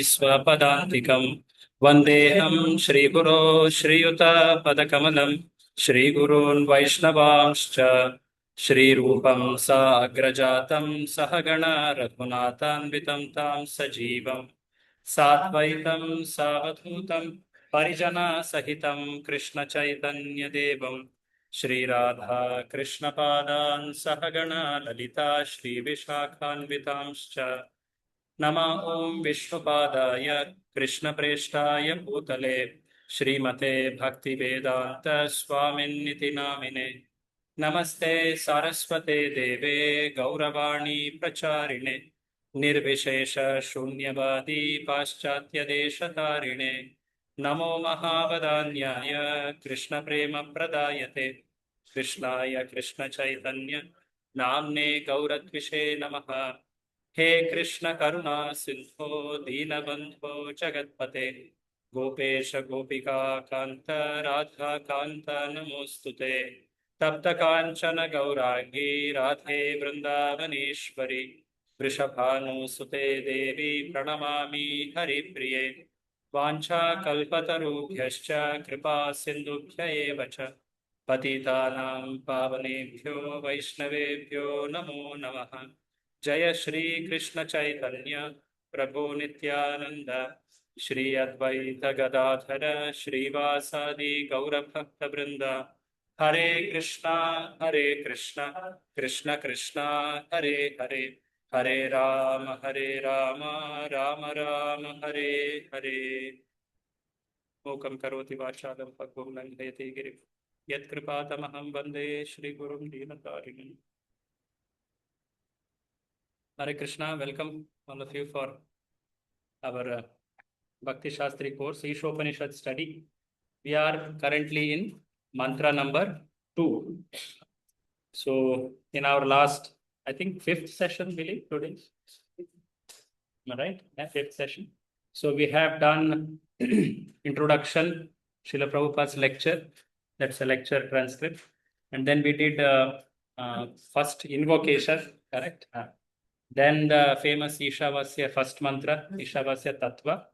स्वपदान्तिकम् वन्देऽहं श्रीगुरो श्रीयुतपदकमलं श्रीगुरून् वैष्णवांश्च श्रीरूपं साग्रजातं सहगण रघुनाथान्वितं तां सजीवं साद्वैतं सावधूतं परिजनसहितं कृष्णचैतन्यदेवं श्रीराधा कृष्णपादान् सहगण ललिता श्रीविशाखान्वितांश्च नमः ॐ विष्णुपादाय कृष्णप्रेष्ठाय भूतले श्रीमते भक्तिवेदान्त स्वामिन्निति नामिने नमस्ते सारस्वते देवे गौरवाणी प्रचारिणे निर्विशेष शून्यवादी पाश्चात्यदेशतारिणे नमो महावदान्याय कृष्णप्रेमप्रदायते कृष्णाय कृष्णचैतन्य नाम्ने गौरद्विषे नमः। हे कृष्ण करुणा सिंधो दीनबंधो जगत्पते गोपेश गोपिका कांत राधा कांत नमोस्तुते तप्त कांचन गौरांगी राधे वृंदावनेश्वरी वृषभानुसुते देवी प्रणमामि हरिप्रिये वाञ्छाकल्पतरुभ्यश्च कृपा सिन्धुभ्य एव च पतितानां पावनेभ्यो वैष्णवेभ्यो नमो नमः। जय श्री कृष्ण चैतन्य प्रभु नित्यानंद श्री अद्वैत गदाधर श्रीवासादि गौरभक्त वृंद हरे कृष्णा कृष्ण कृष्णा हरे हरे हरे राम राम राम हरे हरे। मूकं करोति वाचालं पक्वं लङ्घयति गिरिं यत्कृपातमहं वन्दे श्रीगुरुं दीनतारिणम्। Hare Krishna, welcome all of you for our Bhakti Shastri course, Ishopanishad study. We are currently in mantra number 2. So, in our last, I think, 5th session, Billy, today. Am I right? Yeah, 5th session. So, we have done introduction, Srila Prabhupada's lecture. That's a lecture transcript. And then we did first invocation, correct? Then the famous Ishavasya first mantra, Ishavasya Tattva.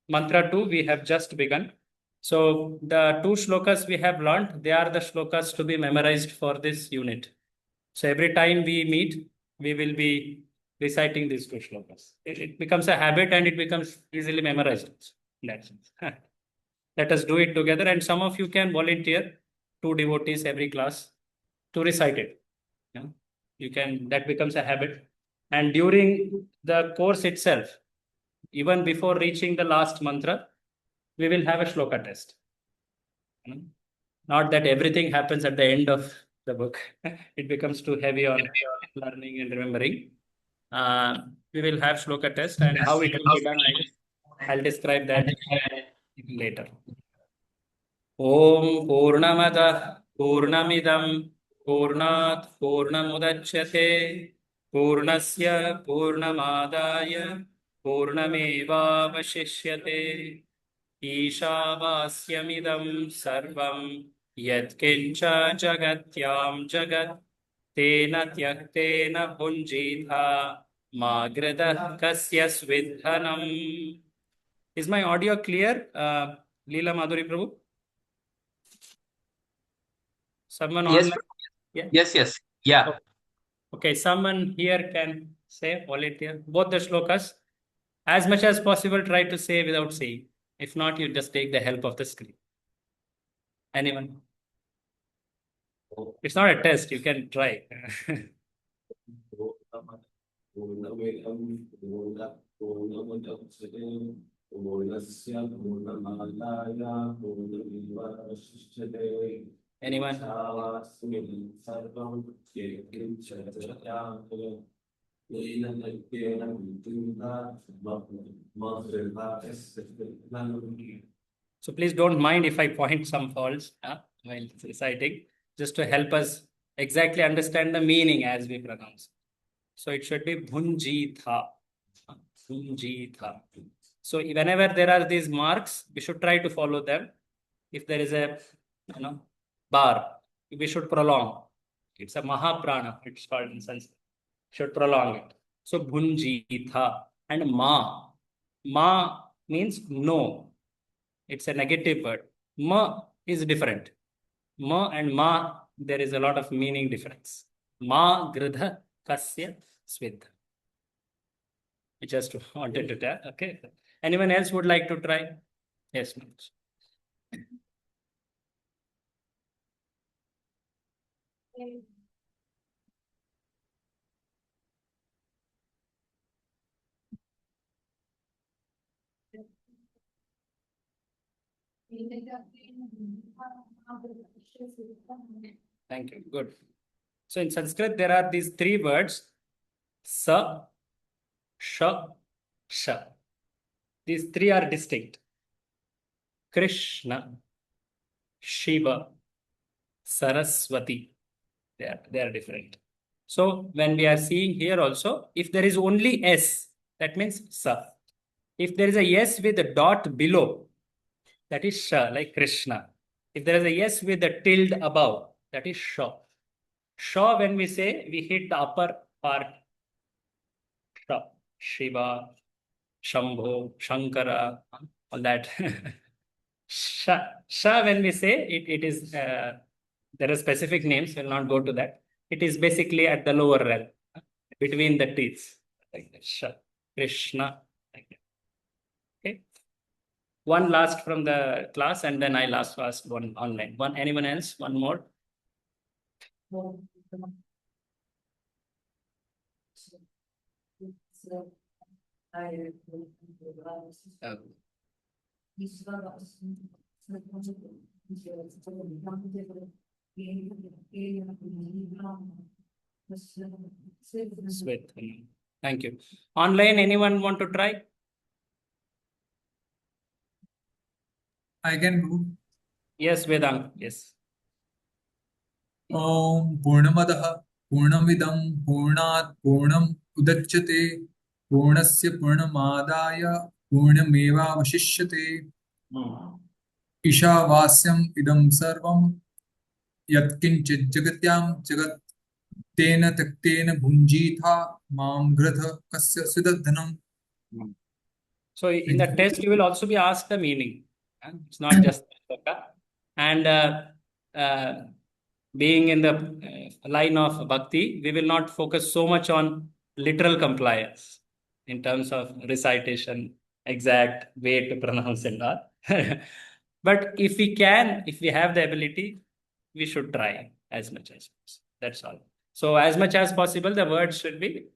Mantra 2, we have just begun. So the 2 shlokas we have learned, they are the shlokas to be memorized for this unit. So every time we meet, we will be reciting these 2 shlokas. It becomes a habit and it becomes easily memorized in that sense. Let us do it together, and some of you can volunteer 2 devotees every class to recite it. Yeah. You can, that becomes a habit. And during the course itself, even before reaching the last mantra, we will have a shloka test. Not that everything happens at the end of the book. It becomes too heavy on learning and remembering. We will have shloka test, and how it will be done, I'll describe that later. Om Purnamada Purnamidam Purnat Purnamudachyate Purnasya Purnamadaya Purnamevavashishyate Ishavasya sarvam yatkincha jagatyam jagat tena tyaktena bhunjitha magradah kasya svidhanam. Is my audio clear, Leela Madhuri Prabhu? Someone Yes. online? Yeah. Yes. Yeah. Okay, someone here can say, volunteer, both the shlokas. As much as possible, try to say without saying. If not, you just take the help of the screen. Anyone? It's not a test, you can try. Anyone? So please don't mind if I point some faults while reciting, just to help us exactly understand the meaning as we pronounce. So it should be bhunjitha. Bhunjitha. So whenever there are these marks, we should try to follow them. If there is a bar, we should prolong. It's a mahaprana, it's called in Sanskrit. Should prolong it. So bhunjitha. and ma. Ma means no. It's a negative word. Ma is different. Ma and ma, there is a lot of meaning difference. Ma gridha kasya swidha. I just wanted to tell. Okay. Anyone else would like to try? Yes, Manoj. Thank you. Good. So in Sanskrit, there are these three words: sa, sha, sha. These three are distinct. Krishna, Shiva, Saraswati. They are different. So when we are seeing here also, if there is only S, that means sa. If there is a S with a dot below, that is sha, like Krishna. If there is a S with a tilde above, that is sha. Sha, when we say, we hit the upper part. Sha, Shiva, Shambho, Shankara, all that. Sha, when we say, it is, there are specific names, we'll not go to that. It is basically at the lower realm, between the teeth. Like that. Sha, Krishna, like that. Okay. One last from the class, and then I'll ask one online. Anyone else? One more? Sweet. Thank you. Online, anyone want to try? I can do. Yes, Vedang. Yes. Om Purnamadaha Purnamidam Purnat Purnam Udachyate Purnasya Purnamadaya Purnameva Vashishyate Ishavasyam Idam Sarvam Yatkinchit Jagatyam Jagat Tena Taktena Bhunjitha Mam Gratha Kasya Siddhanam. So in the test, you will also be asked the meaning. It's not just shloka. And being in the line of bhakti, we will not focus so much on literal compliance in terms of recitation, exact way to pronounce and all. But if we can, if we have the ability, we should try as much as possible. That's all. So as much as possible, the words should be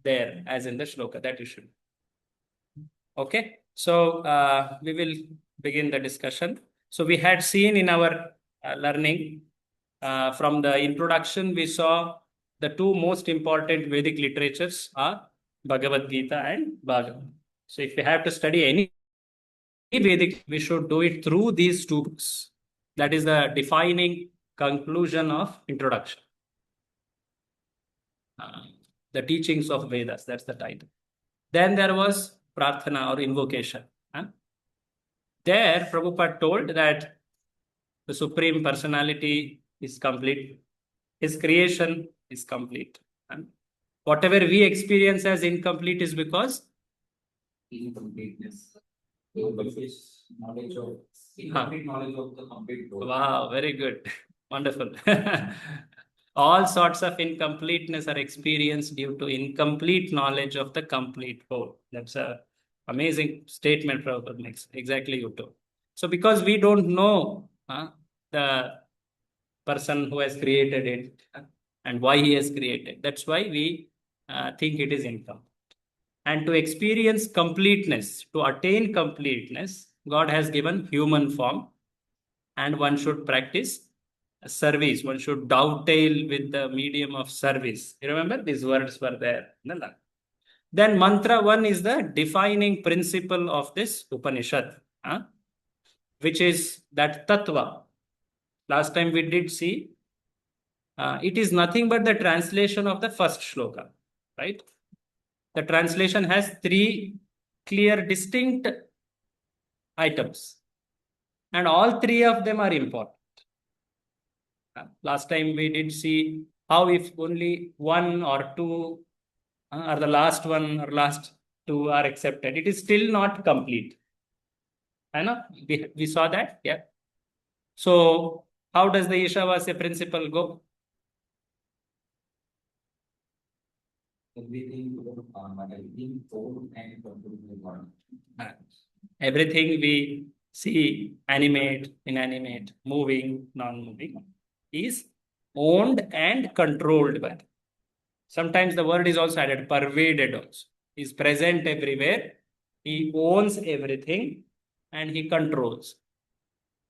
there, as in the shloka, that you should. Okay, so we will begin the discussion. So we had seen in our learning from the introduction, we saw the two most important Vedic literatures are Bhagavad Gita and Bhagavad. So if we have to study any Vedic, we should do it through these two books. That is the defining conclusion of introduction. The teachings of Vedas, that's the title. Then there was Prarthana or invocation. There, Prabhupada told that the Supreme Personality is complete. His creation is complete. And whatever we experience as incomplete is because incompleteness. Knowledge of incomplete knowledge of the complete whole. Wow, very good. Wonderful. All sorts of incompleteness are experienced due to incomplete knowledge of the complete whole. That's a amazing statement Prabhupada makes. Exactly you too. So because we don't know the person who has created it and why he has created, that's why we think it is incomplete. And to experience completeness, to attain completeness, God has given human form, and one should practice service. One should dovetail with the medium of service. You remember these words were there. Then mantra 1 is the defining principle of this Upanishad, which is that tattva. Last time we did see, it is nothing but the translation of the first shloka, right? The translation has three clear, distinct items, and all three of them are important. Last time we did see how if only one or two or the last one or last two are accepted. It is still not complete. I know we saw that, yeah. So how does the Ishavasya principle go? Everything we see, animate, inanimate, moving, non-moving, is owned and controlled by. Sometimes the word is also added, pervaded also. He is present everywhere. He owns everything and he controls.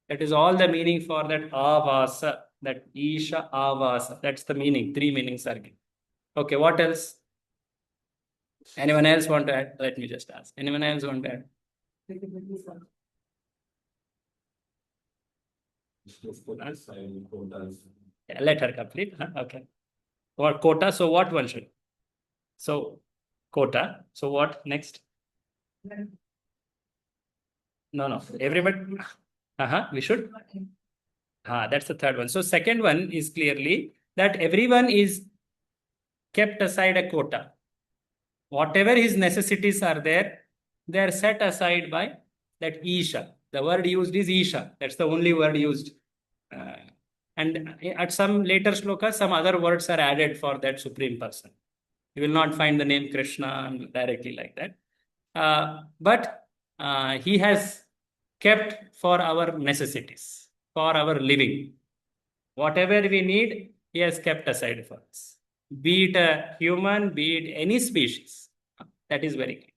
That is all the meaning for that avasa, that Isha avasa. That's the meaning. Three meanings are given. Okay, what else? Anyone else want to add? Let me just ask. Anyone else want to add? Yeah, let her complete. Okay. What quota? So what one should? So quota. So what next? No. Everybody. We should. That's the third one. So second one is clearly that everyone is kept aside a quota. Whatever his necessities are there, they are set aside by that Isha. The word used is Isha. That's the only word used. And at some later shlokas, some other words are added for that supreme person. You will not find the name Krishna directly like that. But he has kept for our necessities, for our living. Whatever we need, he has kept aside for us. Be it a human, be it any species. That is very clear.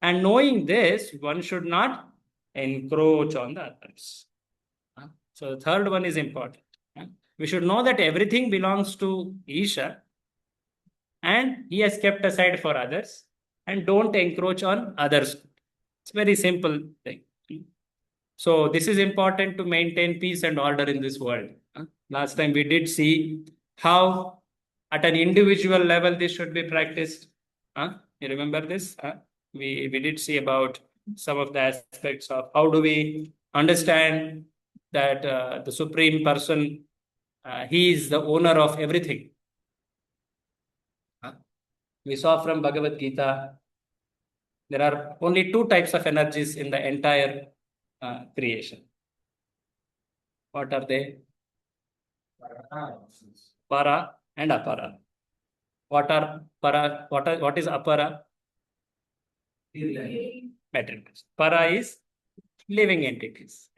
And knowing this, one should not encroach on the others. So the third one is important. We should know that everything belongs to Isha and he has kept aside for others, and don't encroach on others. It's very simple thing. So this is important to maintain peace and order in this world. Last time we did see how at an individual level this should be practiced. You remember this? We did see about some of the aspects of how do we understand that the Supreme Person, he is the owner of everything. We saw from Bhagavad Gita, there are only two types of energies in the entire creation. What are they? Para and apara. What are para? What is apara? Materials. Para is living entities.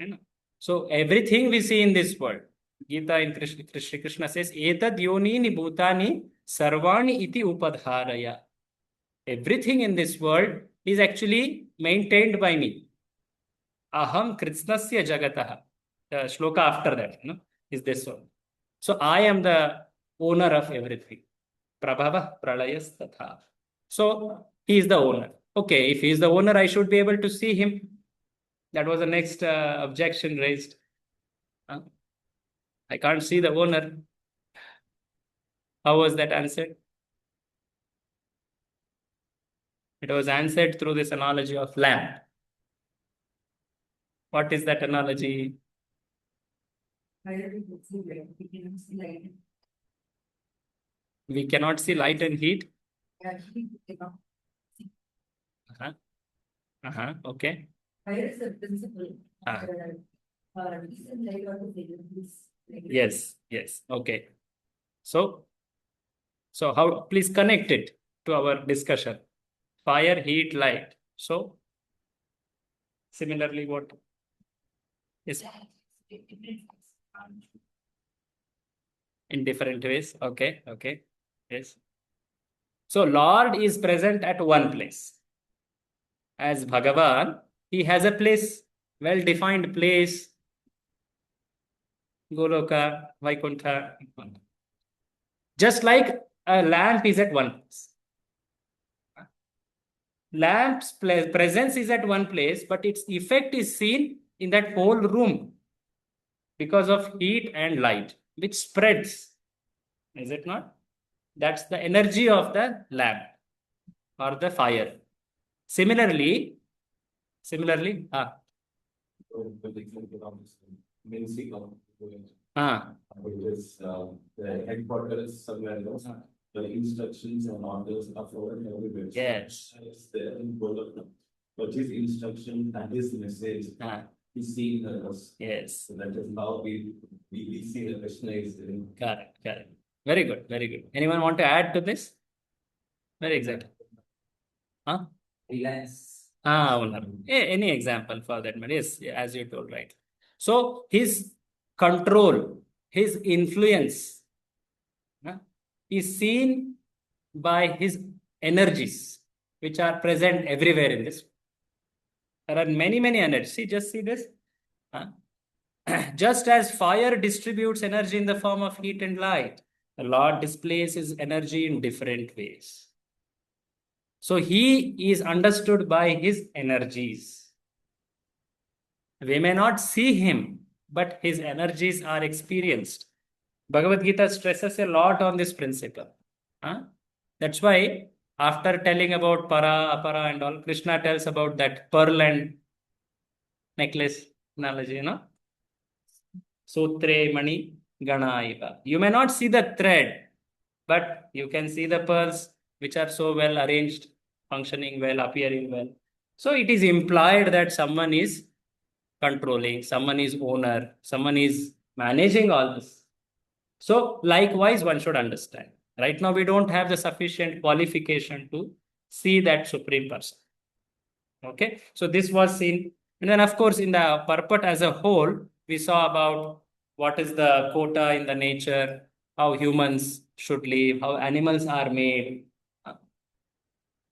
So everything we see in this world, Gita in Krishna says, Etad yonini bhutani sarvani iti upadharaya. Everything in this world is actually maintained by me. Aham kritsnasya jagataha. The shloka after that is this one. So I am the owner of everything. Prabhava pralayas tatha. So he is the owner. Okay, if he is the owner, I should be able to see him. That was the next objection raised. I can't see the owner. How was that answered? It was answered through this analogy of lamp. What is that analogy? We cannot see light and heat. Okay. Yes. Okay. So how, please connect it to our discussion. Fire, heat, light. So similarly, what? Yes. In different ways. Okay. Yes. So Lord is present at one place. As Bhagavan, he has a place, well-defined place. Goloka, Vaikuntha. Just like a lamp is at one place. Lamp's presence is at one place, but its effect is seen in that whole room because of heat and light, which spreads. Is it not? That's the energy of the lamp or the fire. Similarly, Which is the headquarters somewhere else. the instructions and orders are followed everywhere. Yes. It's there in Golok. But his instruction and his message is seen as. Yes. So that is how we see the Krishna is in. Correct. Very good. Anyone want to add to this? Very exactly. Huh? Yes. Any example for that matter? Yes, as you told, right. So his control, his influence is seen by his energies, which are present everywhere in this. There are many energies. Just see this. Just as fire distributes energy in the form of heat and light, the Lord displays his energy in different ways. So he is understood by his energies. We may not see him, but his energies are experienced. Bhagavad Gita stresses a lot on this principle. That's why after telling about para, apara and all, Krishna tells about that pearl and necklace analogy, Sutre mani ganaiva. You may not see the thread, but you can see the pearls which are so well arranged, functioning well, appearing well. So it is implied that someone is controlling, someone is owner, someone is managing all this. So likewise, one should understand. Right now, we don't have the sufficient qualification to see that supreme person. Okay, so this was seen. And then, of course, in the purport as a whole, we saw about what is the quota in the nature, how humans should live, how animals are made.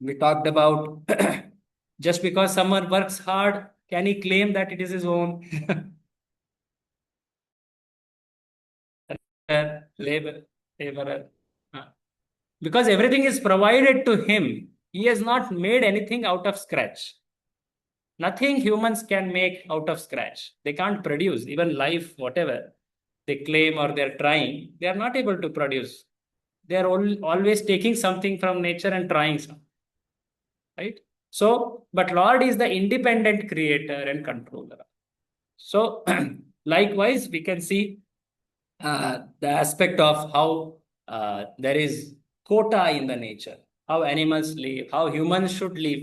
We talked about just because someone works hard, can he claim that it is his own? Laborer. Because everything is provided to him. He has not made anything out of scratch. Nothing humans can make out of scratch. They can't produce, even life, whatever they claim or they're trying, they are not able to produce. They are always taking something from nature and trying something. Right? So, but Lord is the independent creator and controller. So, likewise, we can see the aspect of how there is quota in the nature, how animals live, how humans should live,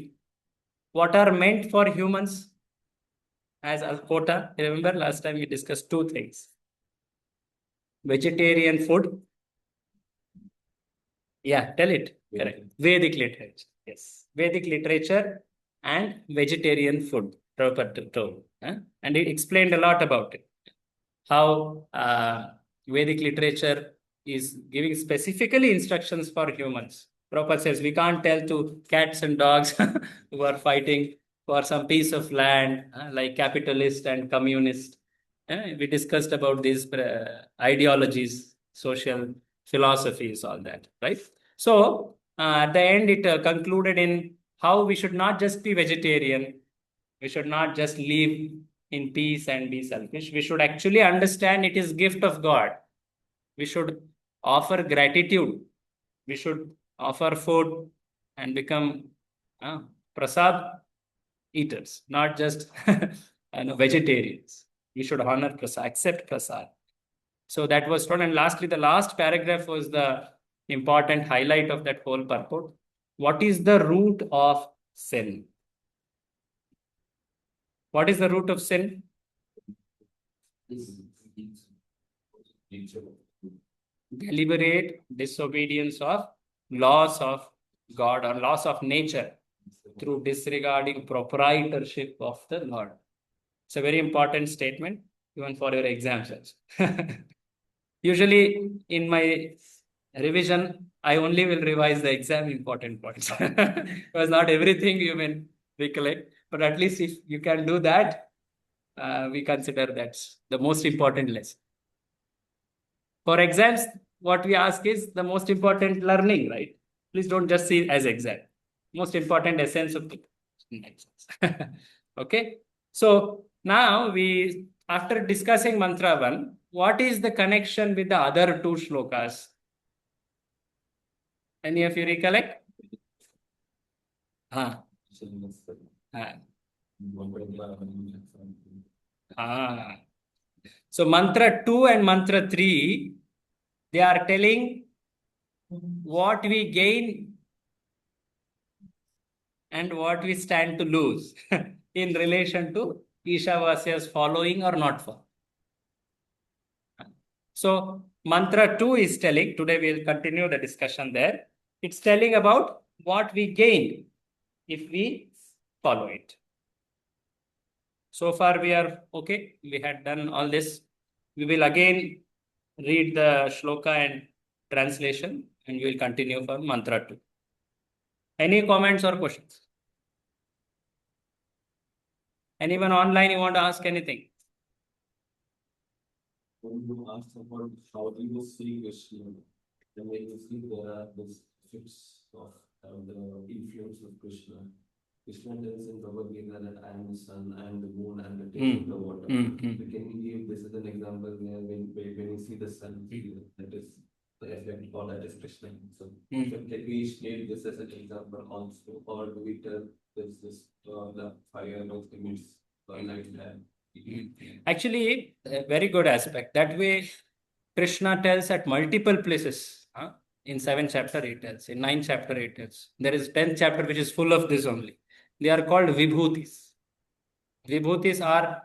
what are meant for humans as a quota. Remember last time we discussed two things. Vegetarian food. Yeah, tell it. Correct. Vedic literature. Yes. Vedic literature and vegetarian food. Proper told. And it explained a lot about it. How Vedic literature is giving specifically instructions for humans. Prabhupada says we can't tell to cats and dogs who are fighting for some piece of land, like capitalist and communist. We discussed about these ideologies, social philosophies, all that, right? So at the end, it concluded in how we should not just be vegetarian. We should not just live in peace and be selfish. We should actually understand it is gift of God. We should offer gratitude. We should offer food and become prasad eaters, not just vegetarians. We should honor prasad, accept prasad. So that was told. And lastly, the last paragraph was the important highlight of that whole purport. What is the root of sin? What is the root of sin? Deliberate disobedience of laws of God or laws of nature through disregarding proprietorship of the Lord. It's a very important statement, even for your exams. Usually in my revision, I only will revise the exam important points. Because not everything you may recollect, but at least if you can do that, we consider that's the most important lesson. For exams, what we ask is the most important learning, right? Please don't just see it as exam. Most important essence of the okay. So now after discussing mantra 1, what is the connection with the other two shlokas? Any of you recollect? So mantra 2 and mantra 3, they are telling what we gain and what we stand to lose in relation to Ishavasya's following or not following. So mantra 2 is telling, today we'll continue the discussion there. It's telling about what we gain if we follow it. So far we are okay. We had done all this. We will again read the shloka and translation and we will continue for mantra 2. Any comments or questions? Anyone online you want to ask anything? When you asked about how do you see Krishna, then when you see there are these effects of the influence of Krishna. Krishna tells in Bhagavad Gita that I am the sun, I am the moon, I am the taste of the water. We can give this as an example where when you see the sun, that is the effect or that is Krishna. So can we state this as an example also, or do we tell this the fire which emits light there? Actually, a very good aspect. That way, Krishna tells at multiple places. In 7th chapter, he tells. In 9th chapter, he tells. There is 10th chapter which is full of this only. They are called vibhutis. Vibhutis are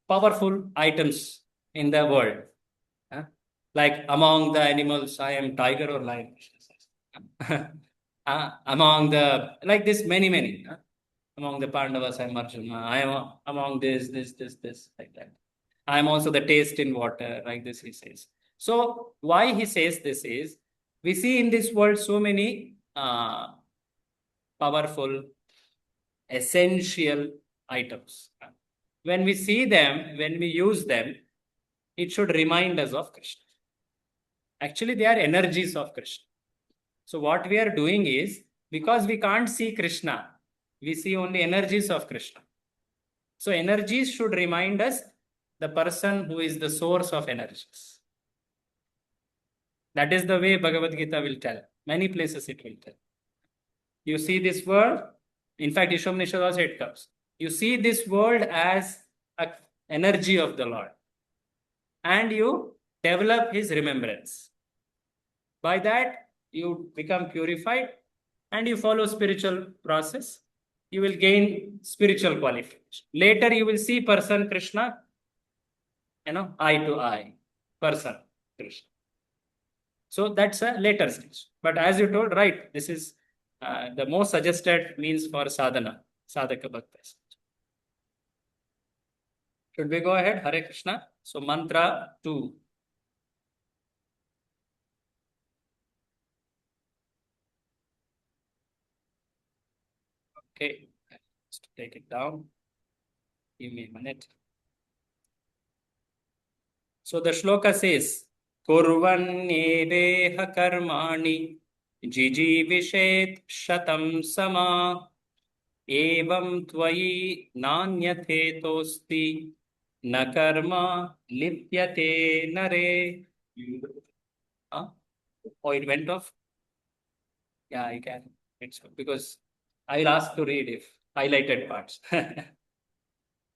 powerful items in the world. Like among the animals, I am tiger or lion. Among the, like this, many. Among the Pandavas, I am Arjuna. I am among this, like that. I am also the taste in water, like this, he says. So, why he says this is, we see in this world so many powerful, essential items. When we see them, when we use them, it should remind us of Krishna. Actually, they are energies of Krishna. So, what we are doing is, because we can't see Krishna, we see only energies of Krishna. So energies should remind us the person who is the source of energies. That is the way Bhagavad Gita will tell. Many places it will tell. You see this world, in fact, Ishopanishad also it comes. You see this world as an energy of the Lord. And you develop his remembrance. By that, you become purified and you follow spiritual process. You will gain spiritual qualification. Later, you will see person Krishna, eye to eye, person Krishna. So that's a later stage. But as you told, right, this is the most suggested means for sadhana, sadhaka bhakta. Should we go ahead? Hare Krishna. So mantra 2. Okay, let's take it down. Give me a minute. So the shloka says, Kurvanyeveha karmani jijivishet shatam sama evam tvayi nanyatetosti na karma lipyate nare. Oh, it went off? Yeah, I can. It's because I will ask to read if highlighted parts.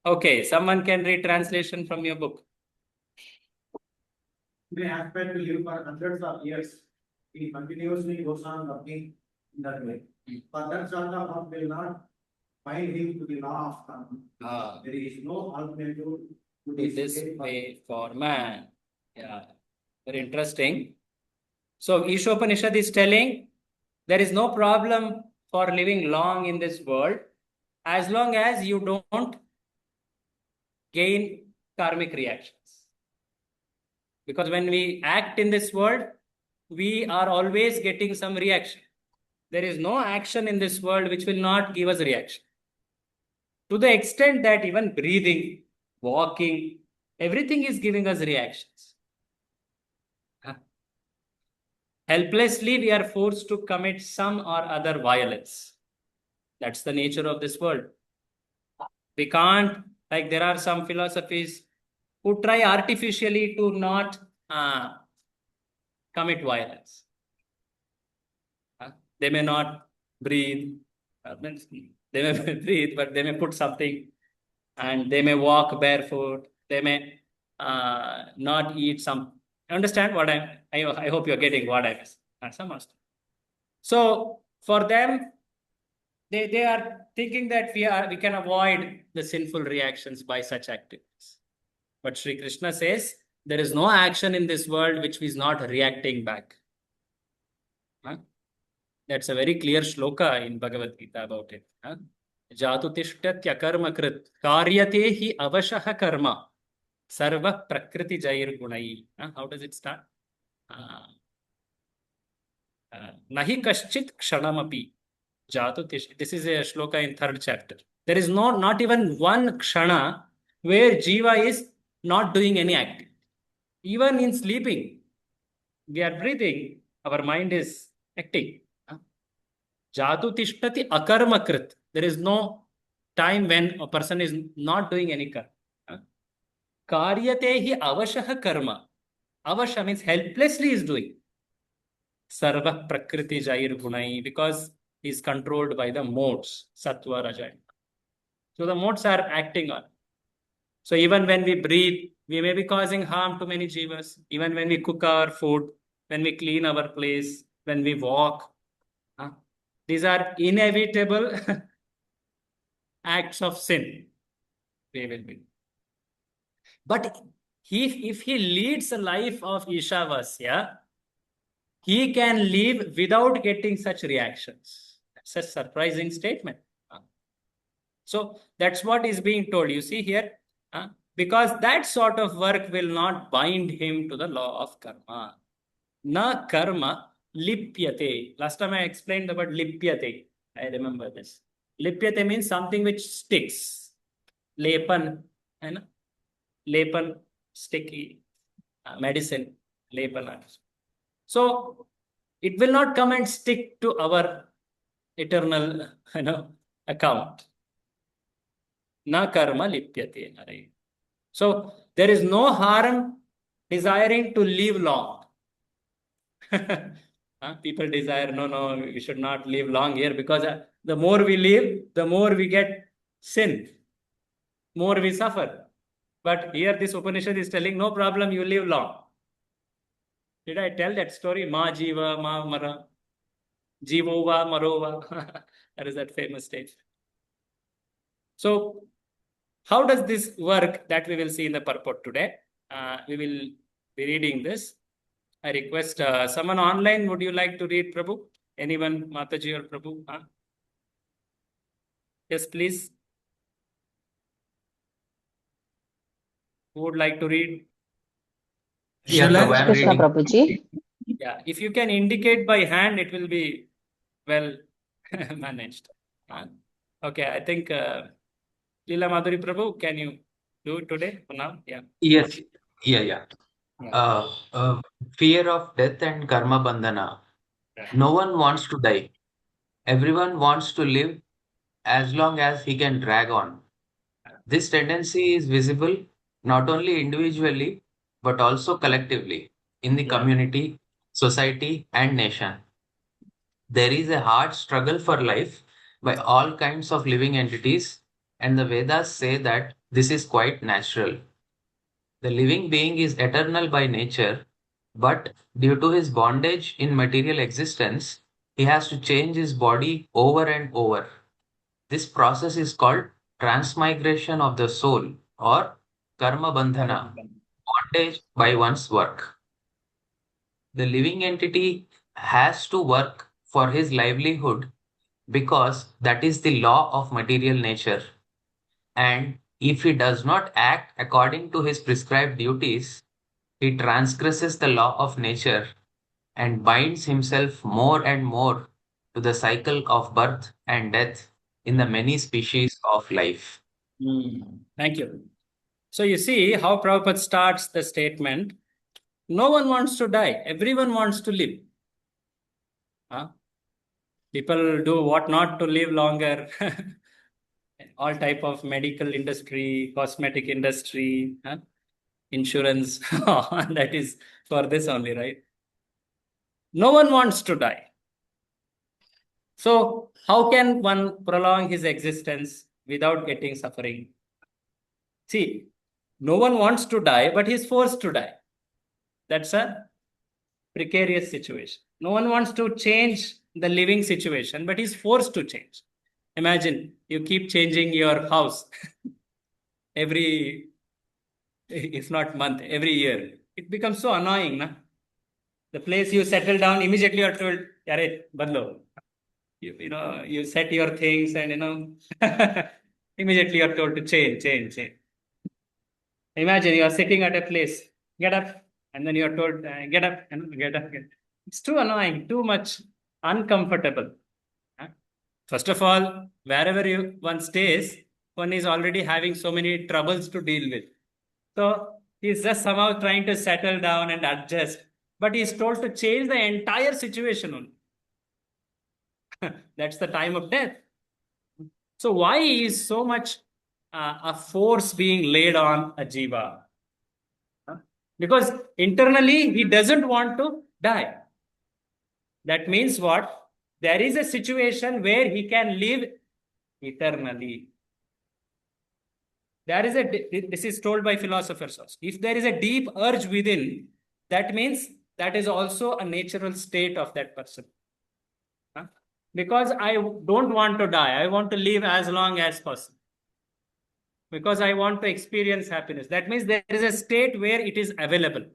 Okay, someone can read translation from your book. May aspect to live for hundreds of years. He continuously goes on working in that way. But that sort of one will not find him to the law of karma. There is no alternative to This way for man. Yeah, very interesting. So Ishopanishad is telling there is no problem for living long in this world as long as you don't gain karmic reactions. Because when we act in this world, we are always getting some reaction. There is no action in this world which will not give us reaction. To the extent that even breathing, walking, everything is giving us reactions. Helplessly, we are forced to commit some or other violence. That's the nature of this world. We can't, like there are some philosophies who try artificially to not commit violence. They may not breathe. They may breathe, but they may put something and they may walk barefoot. They may not eat some. Understand what I hope you're getting what I mean. That's a must. So for them, they are thinking that we can avoid the sinful reactions by such activities. But Sri Krishna says there is no action in this world which is not reacting back. Huh? That's a very clear shloka in Bhagavad Gita about it. Huh? Jatu tishtatya karma krit karyate hi avashaha karma sarva prakriti jair gunai. How does it start? Nahi kaschit kshanamapi. Jatu tish. This is a shloka in 3rd chapter. There is not even one kshana where jiva is not doing any activity. Even in sleeping, we are breathing, our mind is acting. Jatu tishtati akarma krit. There is no time when a person is not doing any karma. Karyate hi avashaha karma. Avasha means helplessly is doing. Sarva prakriti jair gunai, because he is controlled by the modes, sattva, raja. So the modes are acting on. So even when we breathe, we may be causing harm to many jivas. Even when we cook our food, when we clean our place, when we walk. These are inevitable acts of sin. They will be. But if he leads a life of Ishavasya, he can live without getting such reactions. That's a surprising statement. So that's what is being told. You see here, because that sort of work will not bind him to the law of karma. Na karma lipyate. Last time I explained the word lipyate. I remember this. Lipyate means something which sticks. Lepan, lepan, sticky, medicine, lepan. So it will not come and stick to our eternal, account. Na karma lipyate. So there is no harm desiring to live long. People desire, no, we should not live long here, because the more we live, the more we get sin, more we suffer. But here this Upanishad is telling, no problem, you live long. Did I tell that story? Ma jiva, ma mara, jivova, marova. That is that famous stage. So how does this work? That we will see in the purport today. We will be reading this. I request someone online, would you like to read, Prabhu? Anyone, Mataji or Prabhu? Yes, please. Who would like to read? Yeah, Shall I? Prabhu, I'm Krishna reading. Prabhuji. Yeah, if you can indicate by hand, it will be well managed. Okay, I think Leela Madhuri Prabhu, can you do it today for now? Yeah. Yes. Yeah. Fear of death and karma bandhana. No one wants to die. Everyone wants to live as long as he can drag on. This tendency is visible not only individually but also collectively in the community, society, and nation. There is a hard struggle for life by all kinds of living entities, and the Vedas say that this is quite natural. The living being is eternal by nature, but due to his bondage in material existence, he has to change his body over and over. This process is called transmigration of the soul, or karma bandhana, bondage by one's work. The living entity has to work for his livelihood because that is the law of material nature. And if he does not act according to his prescribed duties, he transgresses the law of nature and binds himself more and more to the cycle of birth and death in the many species of life. Thank you. So you see how Prabhupada starts the statement. No one wants to die. Everyone wants to live. People do what not to live longer. All type of medical industry, cosmetic industry, insurance. That is for this only, right? No one wants to die. So how can one prolong his existence without getting suffering? See, no one wants to die, but he's forced to die. That's a precarious situation. No one wants to change the living situation, but he's forced to change. Imagine you keep changing your house every, if not month, every year. It becomes so annoying, na? The place you settle down, immediately you're told, "Yare, badlo." You set your things and, immediately you're told to change. Imagine you are sitting at a place, get up, and then you're told, get up, and get up. It's too annoying, too much uncomfortable. Huh? First of all, wherever one stays, one is already having so many troubles to deal with. So he's just somehow trying to settle down and adjust, but he's told to change the entire situation only. That's the time of death. So why is so much a force being laid on a jiva? Huh? Because internally he doesn't want to die. That means what? There is a situation where he can live eternally. This is told by philosophers also. If there is a deep urge within, that means that is also a natural state of that person. Huh? Because I don't want to die. I want to live as long as possible. Because I want to experience happiness. That means there is a state where it is available.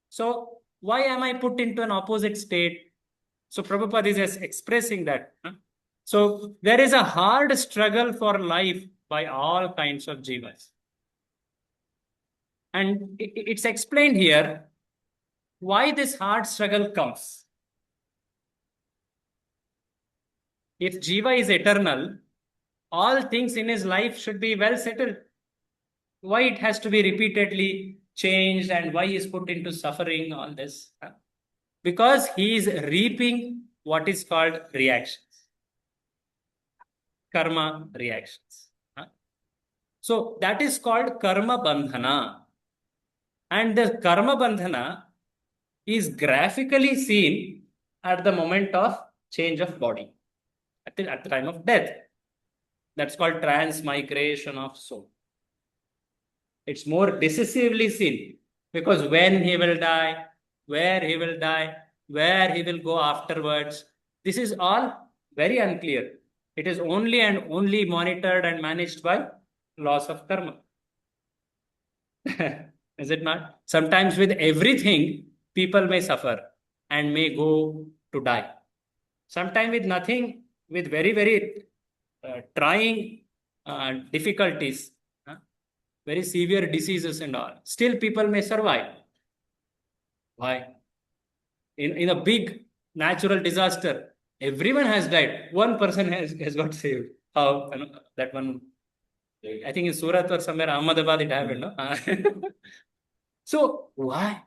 So why am I put into an opposite state? So Prabhupada is just expressing that. Huh? So there is a hard struggle for life by all kinds of jivas. And it's explained here why this hard struggle comes. If jiva is eternal, all things in his life should be well settled. Why it has to be repeatedly changed and why he is put into suffering, all this? Huh? Because he is reaping what is called reactions. Karma reactions. Huh? So that is called karma bandhana. And the karma bandhana is graphically seen at the moment of change of body, at the time of death. That's called transmigration of soul. It's more decisively seen because when he will die, where he will die, where he will go afterwards, this is all very unclear. It is only and only monitored and managed by laws of karma. Is it not? Sometimes with everything, people may suffer and may go to die. Sometimes with nothing, with very, very trying difficulties, very severe diseases and all, still people may survive. Why? In a big natural disaster, everyone has died. One person has got saved. How? That one, I think in Surat or somewhere, Ahmedabad, it happened. No? So why?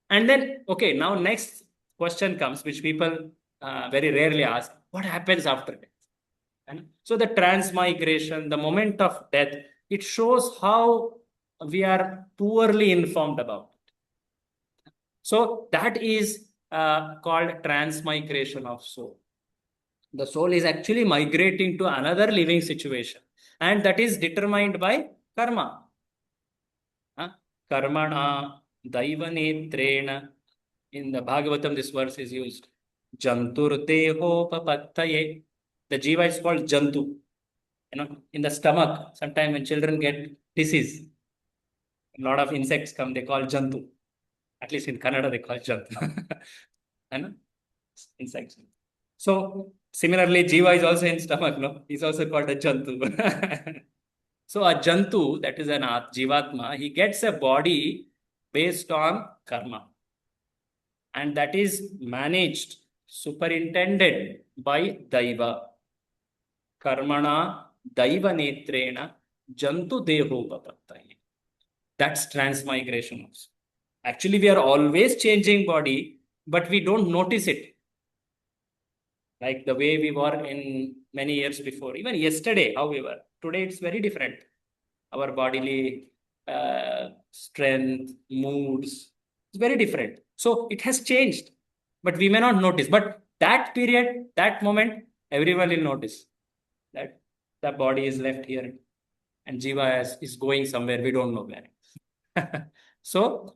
And then, okay, now next question comes, which people very rarely ask. What happens after death? And so the transmigration, the moment of death, it shows how we are poorly informed about it. So that is called transmigration of soul. The soul is actually migrating to another living situation, and that is determined by karma. Karmana daivanetrena. In the Bhagavatam, this verse is used. Jantur deho papattaye. The jiva is called jantu. In the stomach, sometimes when children get disease, a lot of insects come, they call jantu. At least in Kannada, they call jantu. Insects. So similarly, jiva is also in stomach, no? He's also called a jantu. So a jantu, that is an jivatma, he gets a body based on karma. And that is managed, superintended by Daiva. Karmana Daiva Netrena Jantu Deho Papattaye. That's transmigration also. Actually, we are always changing body, but we don't notice it. Like the way we were in many years before. Even yesterday, how we were. Today, it's very different. Our bodily strength, moods, it's very different. So it has changed, but we may not notice. But that period, that moment, everyone will notice that the body is left here and jiva is going somewhere. We don't know where. So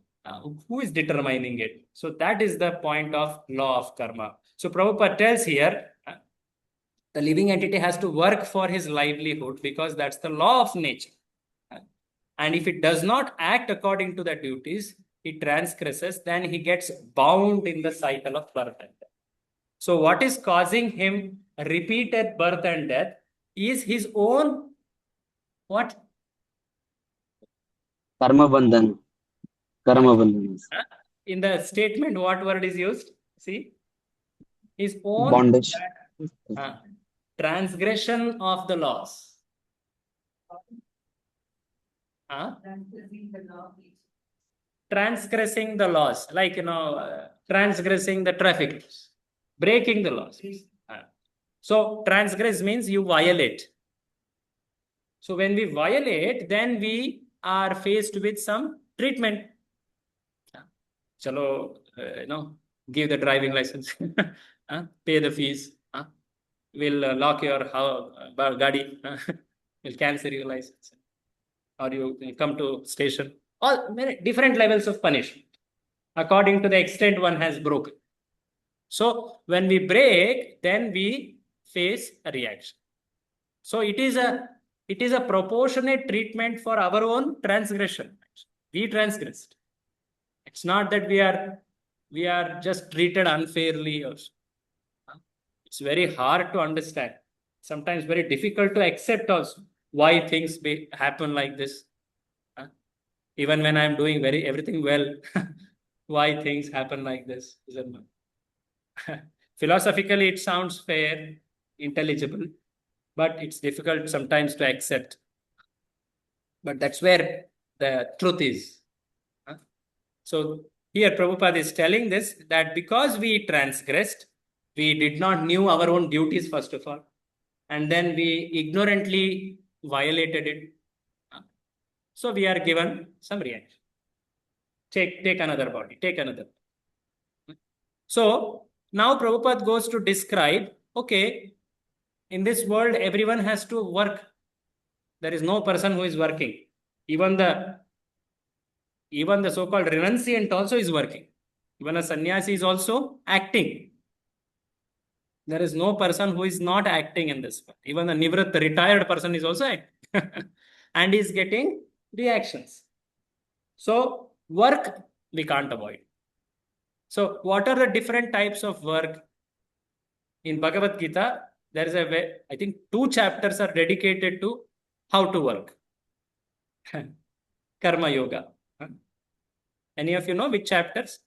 Who is determining it? So that is the point of law of karma. So Prabhupada tells here, the living entity has to work for his livelihood because that's the law of nature. And if it does not act according to the duties, he transgresses, then he gets bound in the cycle of birth and death. So what is causing him repeated birth and death is his own what? Karma bandhan. Karma bandhan. In the statement, what word is used? See? His own Bondage. transgression of the laws. Transgressing the laws, like, transgressing the traffic laws, breaking the laws. So transgress means you violate. So when we violate, then we are faced with some treatment. Chalo, give the driving license, pay the fees, we'll lock your gadi, we'll cancel your license, or you come to station. All many different levels of punishment according to the extent one has broken. So when we break, then we face a reaction. So it is a proportionate treatment for our own transgression. We transgressed. It's not that we are just treated unfairly. Also, it's very hard to understand. Sometimes very difficult to accept also why things happen like this. Even when I'm doing everything well, why things happen like this? Philosophically, it sounds fair, intelligible, but it's difficult sometimes to accept. But that's where the truth is. So here Prabhupada is telling this, that because we transgressed, we did not knew our own duties first of all, and then we ignorantly violated it. So we are given some reaction. Take another body, take another. So now Prabhupada goes to describe, okay, in this world, everyone has to work. There is no person who is working. Even the so-called renunciant also is working. Even a sannyasi is also acting. There is no person who is not acting in this world. Even a nivritta, retired person is also acting and is getting reactions. So work we can't avoid. So what are the different types of work? In Bhagavad Gita, there is I think 2 chapters are dedicated to how to work. Karma Yoga. Any of you know which chapters?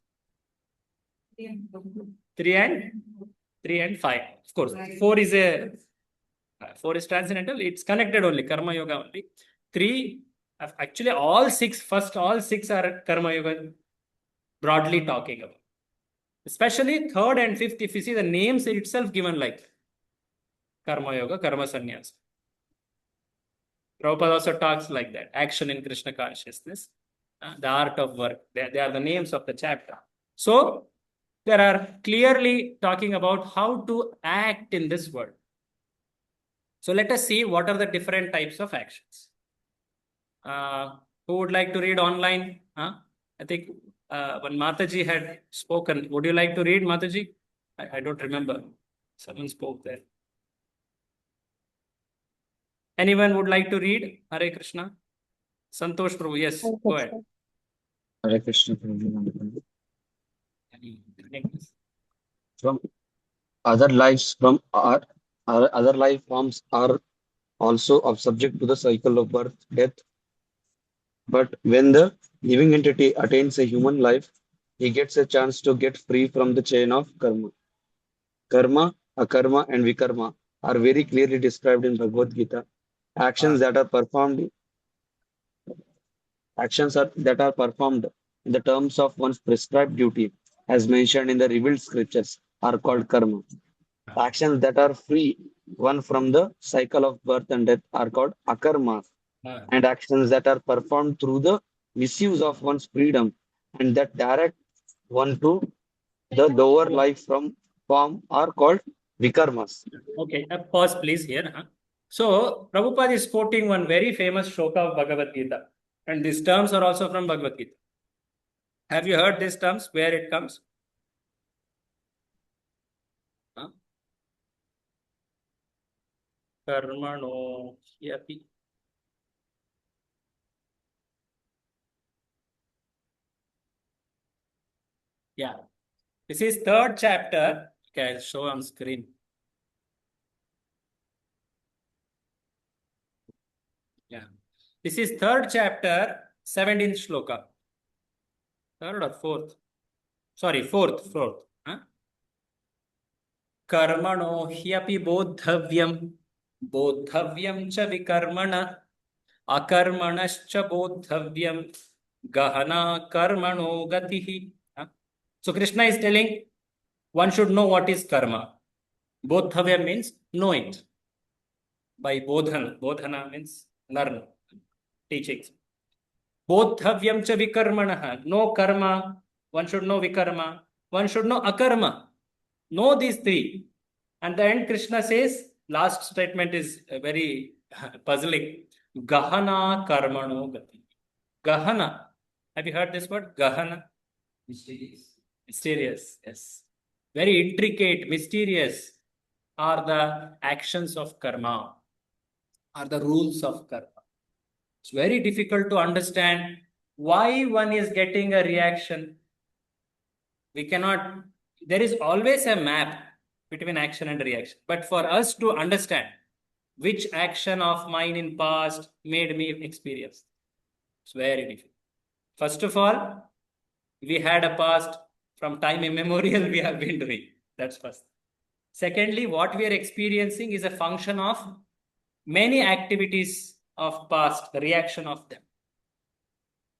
3 and 5. Of course, 4 is transcendental. It's connected only, Karma Yoga only. 3, actually all 6 are Karma Yoga, broadly talking about. Especially 3rd and 5th, if you see the names itself given like Karma Yoga, Karma Sannyasa. Prabhupada also talks like that. Action in Krishna consciousness, the art of work. They are the names of the chapter. So there are clearly talking about how to act in this world. So let us see what are the different types of actions. Who would like to read online? I think when Mataji had spoken, would you like to read, Mataji? I don't remember. Someone spoke there. Anyone would like to read? Hare Krishna. Santosh Prabhu, yes, go ahead. Hare Krishna. From other life forms are also subject to the cycle of birth, death. But when the living entity attains a human life, he gets a chance to get free from the chain of karma. Karma, akarma, and vikarma are very clearly described in Bhagavad Gita. Actions that are performed in the terms of one's prescribed duty, as mentioned in the revealed scriptures, are called karma. Actions that are free one from the cycle of birth and death are called akarma. And actions that are performed through the misuse of one's freedom and that direct one to the lower life form are called vikarmas. Okay, pause please here. So Prabhupada is quoting one very famous shloka of Bhagavad Gita, and these terms are also from Bhagavad Gita. Have you heard these terms? Where it comes? Huh? Karmano hyapi. Yeah. This is third chapter. Okay, I'll show on screen. Yeah. This is third chapter, 17th shloka. Third or fourth? Sorry, fourth. Huh? Karmano hyapi bodhavyam. Bodhavyam cha vikarmana. Akarmanascha bodhavyam. Gahana karmano gatihi. Huh? So Krishna is telling one should know what is karma. Bodhavyam means know it. By bodhana. Bodhana means learn, teachings. Bodhavyam cha vikarmana. No karma. One should know vikarma. One should know akarma. Know these three. And the end Krishna says, last statement is very puzzling. Gahana karmano gati. Gahana. Have you heard this word? Gahana. Mysterious. Yes. Very intricate, mysterious are the actions of karma, are the rules of karma. It's very difficult to understand why one is getting a reaction. We cannot, there is always a map between action and reaction. But for us to understand which action of mine in past made me experience, it's very difficult. First of all, we had a past from time immemorial we have been doing. That's first. Secondly, what we are experiencing is a function of many activities of past, the reaction of them.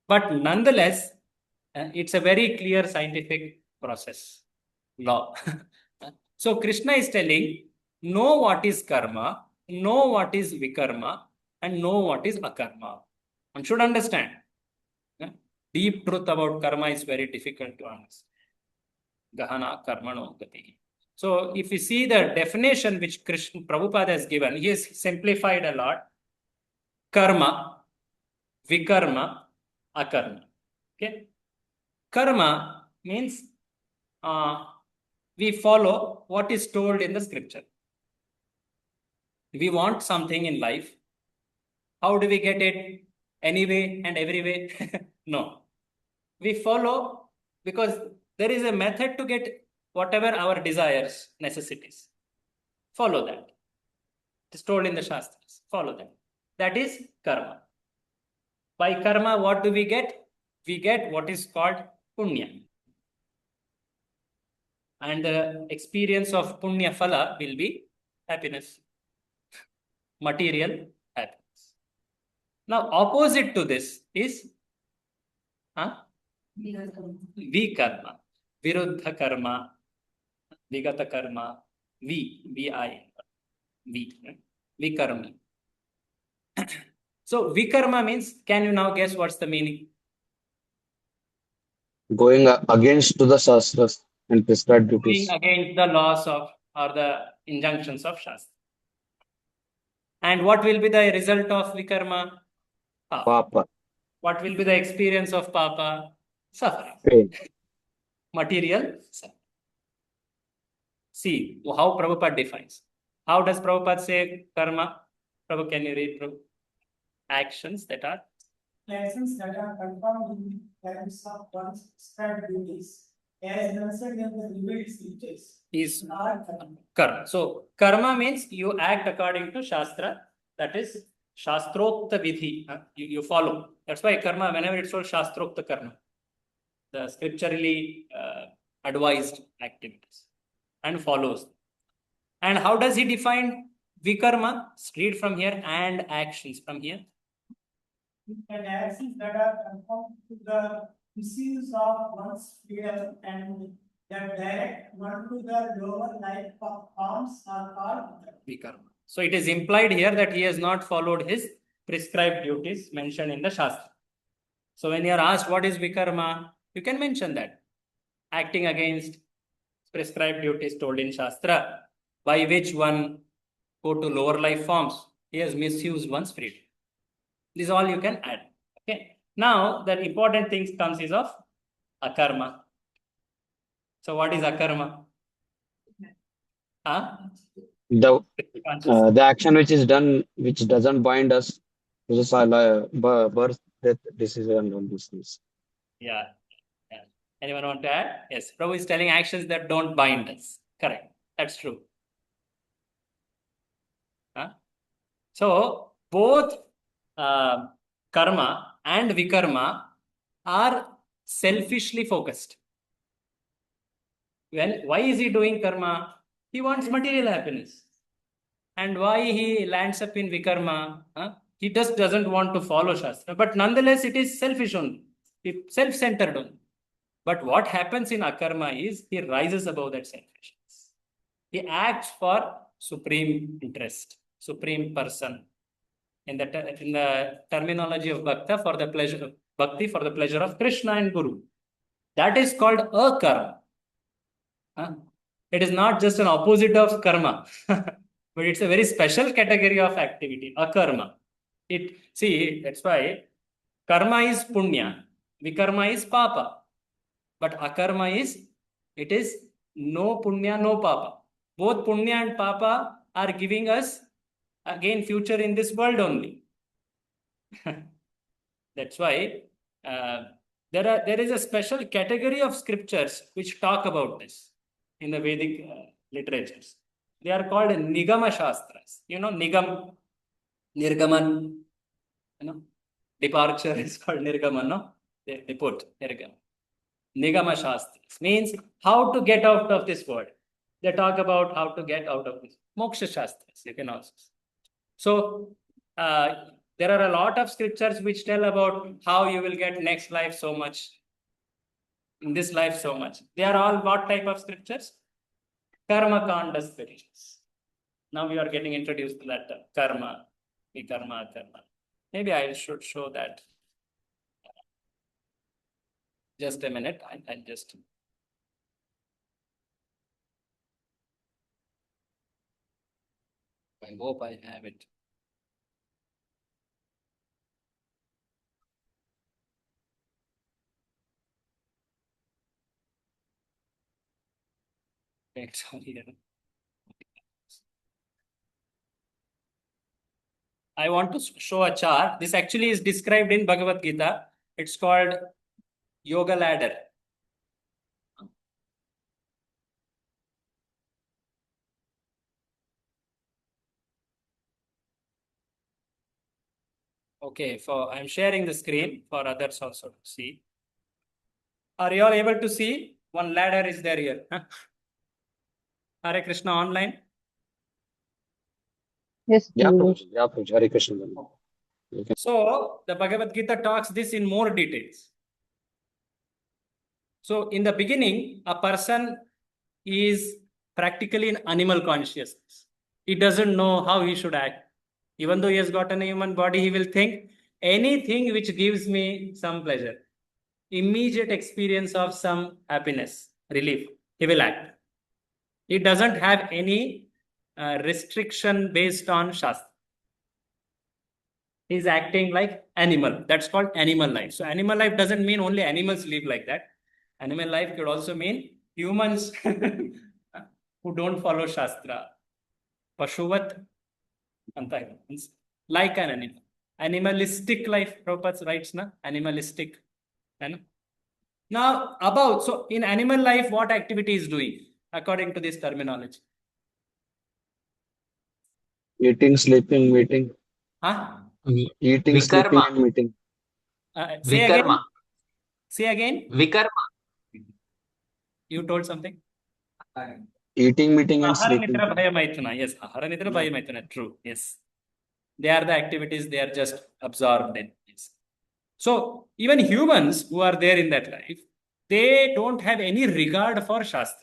But nonetheless, it's a very clear scientific process, law. So Krishna is telling, know what is karma, know what is vikarma, and know what is akarma. One should understand. Deep truth about karma is very difficult to understand. Gahana karmano gati. So if you see the definition which Krishna Prabhupada has given, he has simplified a lot. Karma, vikarma, akarma. Okay. Karma means we follow what is told in the scripture. We want something in life. How do we get it? Anyway and every way? No. We follow because there is a method to get whatever our desires, necessities. Follow that. It is told in the Shastras. Follow that. That is karma. By karma, what do we get? We get what is called punya. And the experience of punya phala will be happiness. Material happiness. Now, opposite to this is vikarma, viruddha karma, vigata karma, vikarma. So, vikarma means, can you now guess what's the meaning? Going against to the shastras and prescribed duties. Going against the laws of or the injunctions of Shastra. And what will be the result of vikarma? Papa. What will be the experience of papa? Suffering. Pain. Material suffering. See how Prabhupada defines. How does Prabhupada say karma? Prabhu, can you read, Prabhu? Actions that are performed in terms of one's prescribed duties, as mentioned in the revealed scriptures, is are karma. So karma means you act according to Shastra. That is Shastrokta Vidhi. You follow. That's why karma, whenever it's called Shastrokta karma, the scripturally advised activities, and follows. And how does he define vikarma? Read from here, and actions from here. and actions that are conformed to the issues of one's fear and that direct one to the lower life forms are called Vikarma. So it is implied here that he has not followed his prescribed duties mentioned in the Shastra. So when you are asked what is vikarma, you can mention that. Acting against prescribed duties told in Shastra, by which one go to lower life forms, he has misused one's freedom. This is all you can add. Okay. Now the important thing comes is of Akarma. So what is akarma? Huh? The Conscious. the action which is done, which doesn't bind us, which is birth, death, disease, and all these things. Yeah. Yeah. Anyone want to add? Yes. Prabhu is telling actions that don't bind us. Correct. That's true. Huh? So both karma and vikarma are selfishly focused. Why is he doing karma? He wants material happiness. And why he lands up in vikarma? He just doesn't want to follow Shastra. But nonetheless, it is selfish only. It's self-centered only. But what happens in akarma is he rises above that selfishness. He acts for supreme interest, supreme person. In the terminology of bhakti for the pleasure of Krishna and Guru. That is called akarma. It is not just an opposite of karma, but it's a very special category of activity, akarma. That's why karma is punya, vikarma is papa, but akarma it is no punya, no papa. Both punya and papa are giving us again future in this world only. That's why there is a special category of scriptures which talk about this in the Vedic literatures. They are called Nigama Shastras. You know, Nigam, Nirgaman, departure is called Nirgaman, no? They put Nirgaman. Nigama Shastras means how to get out of this world. They talk about how to get out of this. Moksha Shastras, you can also say. So, there are a lot of scriptures which tell about how you will get next life so much, in this life so much. They are all what type of scriptures? Karma kanda scriptures. Now we are getting introduced to that karma, vikarma, karma. Maybe I should show that. Just a minute. I just. I hope I have it. It's on here. I want to show a chart. This actually is described in Bhagavad Gita. It's called Yoga Ladder. Okay, I'm sharing the screen for others also to see. Are you all able to see? One ladder is there here. Hare Krishna online. Yes, Yeah, Guru. Prabhuji. Yeah, Prabhuji. Hare Krishna. So the Bhagavad Gita talks this in more details. So in the beginning, a person is practically in animal consciousness. He doesn't know how he should act. Even though he has got a human body, he will think anything which gives me some pleasure, immediate experience of some happiness, relief, he will act. He doesn't have any restriction based on Shastra. He's acting like animal. That's called animal life. So animal life doesn't mean only animals live like that. Animal life could also mean humans who don't follow Shastra. Pashuvat, means like an animal. Animalistic life, Prabhupada writes, na? Animalistic. Now, so in animal life, what activity is doing according to this terminology? Eating, sleeping, meeting. Huh? Eating, sleeping, Vikarma. and meeting. Say Vikarma. again. Say again. Vikarma. You told something. Eating, meeting, and Ahara sleeping. nitra bhaya maithuna. Yes, ahara nitra bhaya maithuna. True. Yes. They are the activities they are just absorbed in. Yes. So even humans who are there in that life, they don't have any regard for Shastra.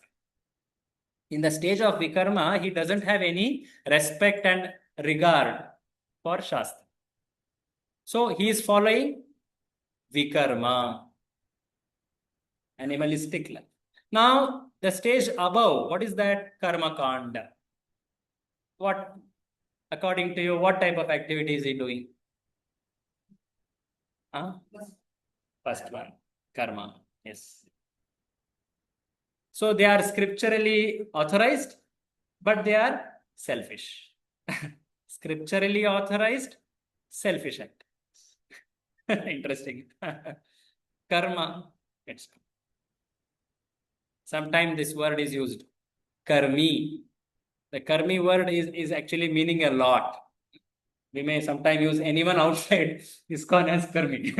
In the stage of Vikarma, he doesn't have any respect and regard for Shastra. So he is following Vikarma, animalistic life. Now, the stage above, what is that? Karma Kanda. What, according to you, what type of activity is he doing? First one, karma. Yes. So they are scripturally authorized, but they are selfish. Scripturally authorized, selfish act. Interesting. Karma. Sometimes this word is used. Karmi. The karmi word is actually meaning a lot. We may sometimes use anyone outside ISKCON as karmi.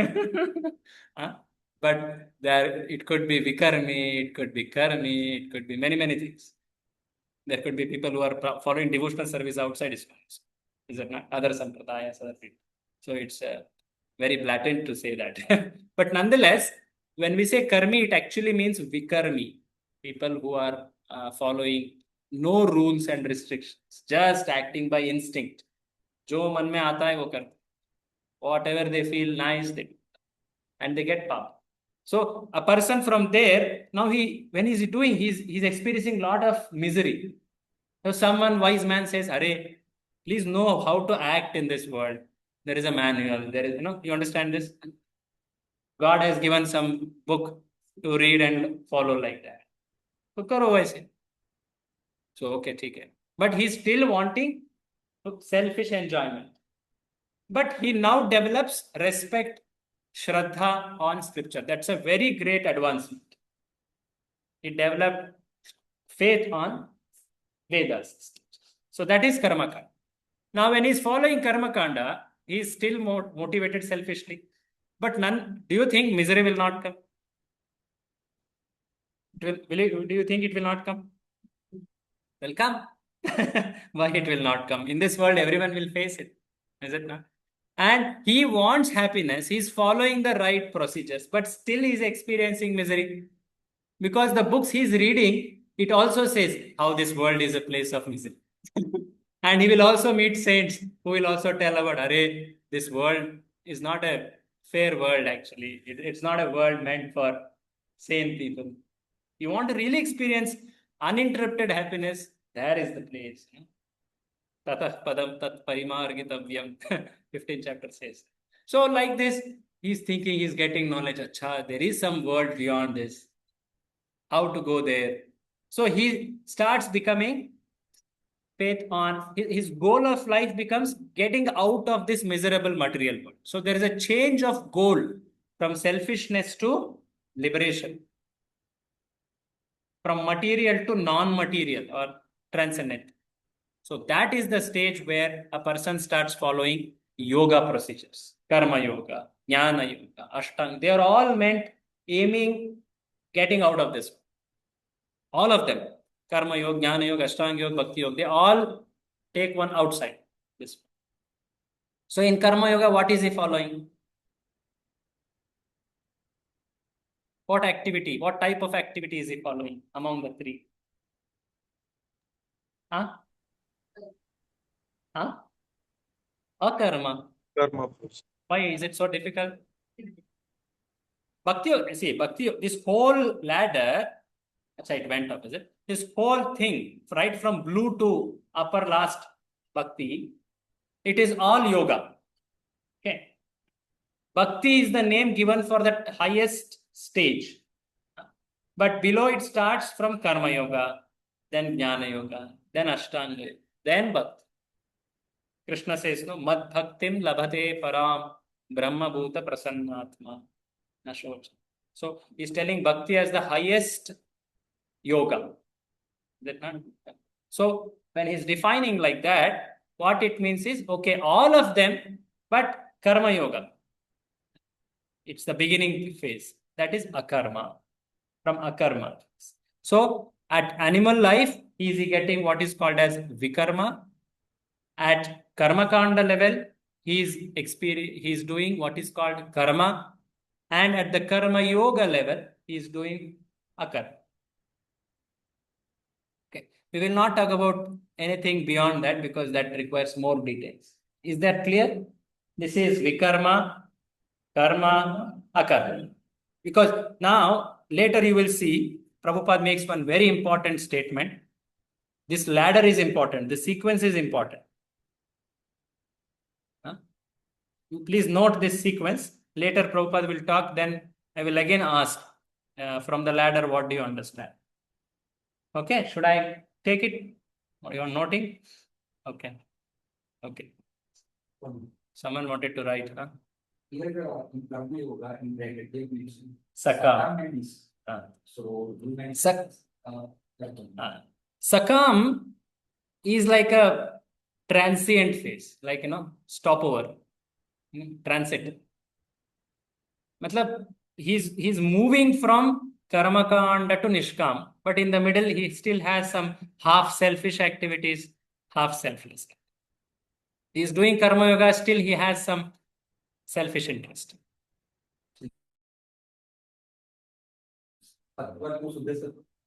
Huh? But there it could be vikarmi, it could be karmi, it could be many, many things. There could be people who are following devotional service outside ISKCON. Is it not? Other sampradayas, other people. So it's very blatant to say that. But nonetheless, when we say karmi, it actually means vikarmi. People who are following no rules and restrictions, just acting by instinct. जो मन में आता है वो कर, whatever they feel nice they do, and they get power. So a person from there, now when he's doing, he's experiencing a lot of misery. So someone wise man says, "Arey, please know how to act in this world. There is a manual. There is, you understand this? God has given some book to read and follow like that. So karo waise." So okay, ठीक है. But he's still wanting selfish enjoyment. But he now develops respect, Shraddha on scripture. That's a very great advancement. He developed faith on Vedas. So that is Karma Kanda. Now, when he's following Karma Kanda, he is still more motivated selfishly. But do you think misery will not come? Do you think it will not come? Will come. Why it will not come? In this world, everyone will face it. Is it not? And he wants happiness. He's following the right procedures, but still he's experiencing misery. Because the books he's reading, it also says how this world is a place of misery. And he will also meet saints who will also tell about, Arey, this world is not a fair world actually. It's not a world meant for sane people. You want to really experience uninterrupted happiness, there is the place. Tatah padam tat parimargitavyam, 15th chapter says. So like this, he's thinking he's getting knowledge. Acha, there is some world beyond this. How to go there? So he starts becoming faith on, his goal of life becomes getting out of this miserable material world. So there is a change of goal from selfishness to liberation. From material to non-material or transcendent. So that is the stage where a person starts following yoga procedures. Karma yoga, jnana yoga, ashtanga. They are all meant aiming, getting out of this. All of them. Karma yoga, jnana yoga, ashtanga yoga, bhakti yoga. They all take one outside this. So in karma yoga, what is he following? What activity, what type of activity is he following among the three? Huh? Huh? Akarma. Karma. Why is it so difficult? Bhakti, see, Bhakti, this whole ladder, actually it went up, is it? This whole thing, right from blue to upper last Bhakti, it is all yoga. Okay. Bhakti is the name given for the highest stage. But below it starts from Karma Yoga, then Jnana Yoga, then Ashtanga, then Bhakti. Krishna says, no, Mad Bhaktim Labhate Param Brahma Bhuta Prasannatma. So he's telling Bhakti as the highest yoga. Is that not? So when he's defining like that, what it means is, okay, all of them, but Karma Yoga. It's the beginning phase. That is Akarma. From Akarma. So at animal life, he is getting what is called as Vikarma. At Karma Kanda level, he is doing what is called Karma. And at the Karma Yoga level, he is doing Akarma. Okay. We will not talk about anything beyond that because that requires more details. Is that clear? This is Vikarma, Karma, Akarma. Because now, later you will see, Prabhupada makes one very important statement. This ladder is important. The sequence is important. Huh? Please note this sequence. Later Prabhupada will talk, then I will again ask, From the ladder, what do you understand? Okay, should I take it? Or you are noting? Okay. Okay. Someone wanted to write, huh? Here, in Karma Yoga, in the definition, Sakam. means, so, Sak- that Sakam is like a transient phase, like, stopover, transit. Matlab, he's moving from karma kanda to nishkam, but in the middle he still has some half selfish activities, half selfless. He's doing karma yoga, still he has some selfish interest. what goes with this,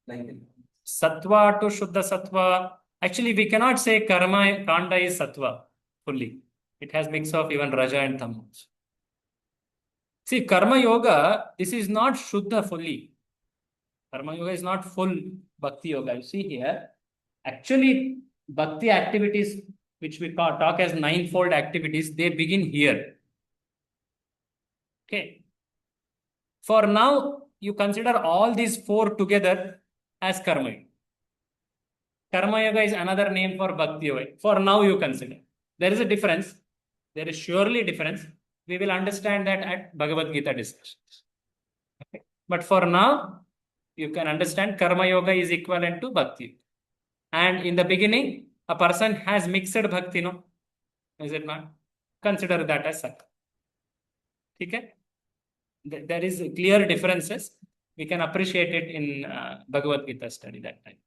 like, Sattva to Shuddha Sattva. Actually, we cannot say karma kanda is sattva fully. It has mix of even raja and tama. See, karma yoga, this is not Shuddha fully. Karma yoga is not full bhakti yoga. You see here, actually, bhakti activities, which we talk as ninefold activities, they begin here. Okay. For now, you consider all these four together as karma yoga. Karma yoga is another name for bhakti yoga. For now, you consider. There is a difference. There is surely a difference. We will understand that at Bhagavad Gita discussions. Okay. But for now, you can understand karma yoga is equivalent to bhakti. And in the beginning, a person has mixed bhakti, no? Is it not? Consider that as sakha. Okay? There is clear differences. We can appreciate it in Bhagavad Gita study that time.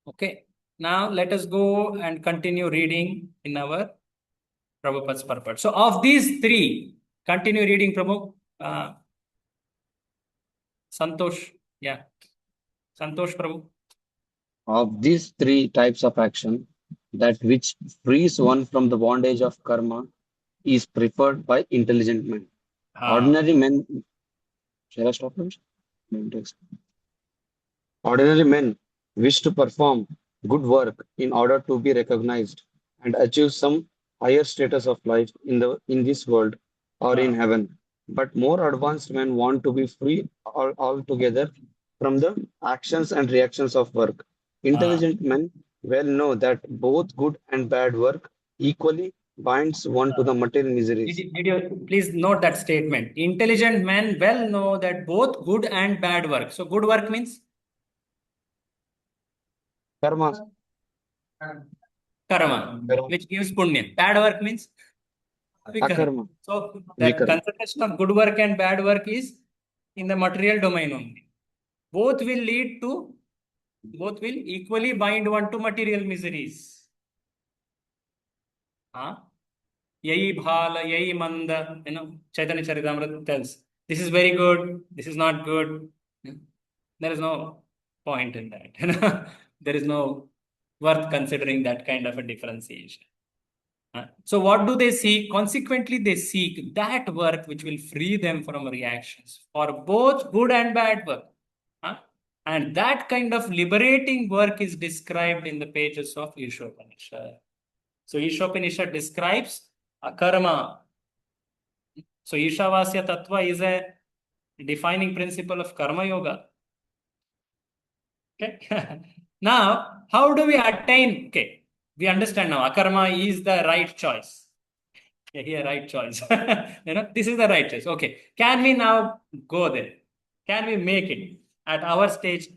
Okay. Now let us go and continue reading in our Prabhupada's purport. So of these three, continue reading, Prabhu. Santosh. Yeah. Santosh, Prabhu. Of these three types of action, that which frees one from the bondage of karma is preferred by intelligent men. Ordinary men, shall I stop? Ordinary men wish to perform good work in order to be recognized and achieve some higher status of life in this world or in heaven. But more advanced men want to be free altogether from the actions and reactions of work. Intelligent men well know that both good and bad work equally binds one to the material miseries. Did you please note that statement? Intelligent men well know that both good and bad work. So good work means? Karma. Karma, which gives punya. Bad work means? Akarma. So the consideration of good work and bad work is in the material domain only. Both will equally bind one to material miseries. Yahi bhala, yahi manda, Chaitanya Charitamrita tells, this is very good, this is not good. There is no point in that. There is no worth considering that kind of a differentiation. So what do they seek? Consequently, they seek that work which will free them from reactions for both good and bad work. And that kind of liberating work is described in the pages of Ishopanishad. So Ishopanishad describes karma. So Ishavasya Tattva is a defining principle of karma yoga. Okay. Now, how do we attain? Okay, we understand now. Akarma is the right choice. Yeah, here, right choice. This is the right choice. Okay. Can we now go there? Can we make it at our stage?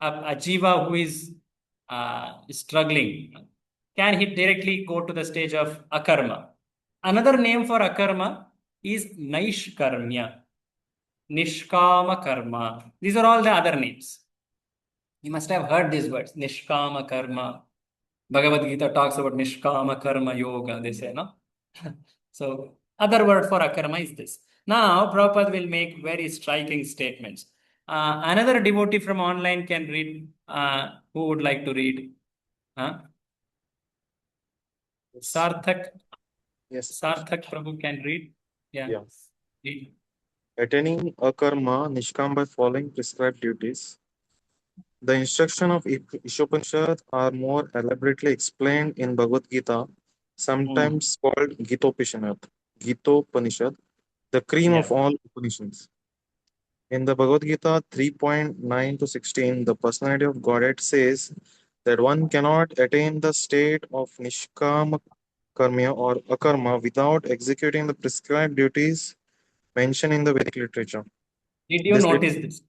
A jiva who is struggling, can he directly go to the stage of akarma? Another name for akarma is naishkarmya, nishkama karma. These are all the other names. You must have heard these words, nishkama karma. Bhagavad Gita talks about nishkama karma yoga, they say, no? So, other word for akarma is this. Now, Prabhupada will make very striking statements. Another devotee from online can read. Who would like to read? Sarthak. Yes. Sarthak Prabhu can read. Yeah. Yes. Read. Attaining a karma nishkam by following prescribed duties. The instruction of Ishopanishad are more elaborately explained in Bhagavad Gita, sometimes called Gitopanishad, the cream of all Upanishads. In the Bhagavad Gita 3.9 to 16, the personality of Godhead says that one cannot attain the state of Nishkama Karma or Akarma without executing the prescribed duties mentioned in the Vedic literature. Did you This notice this?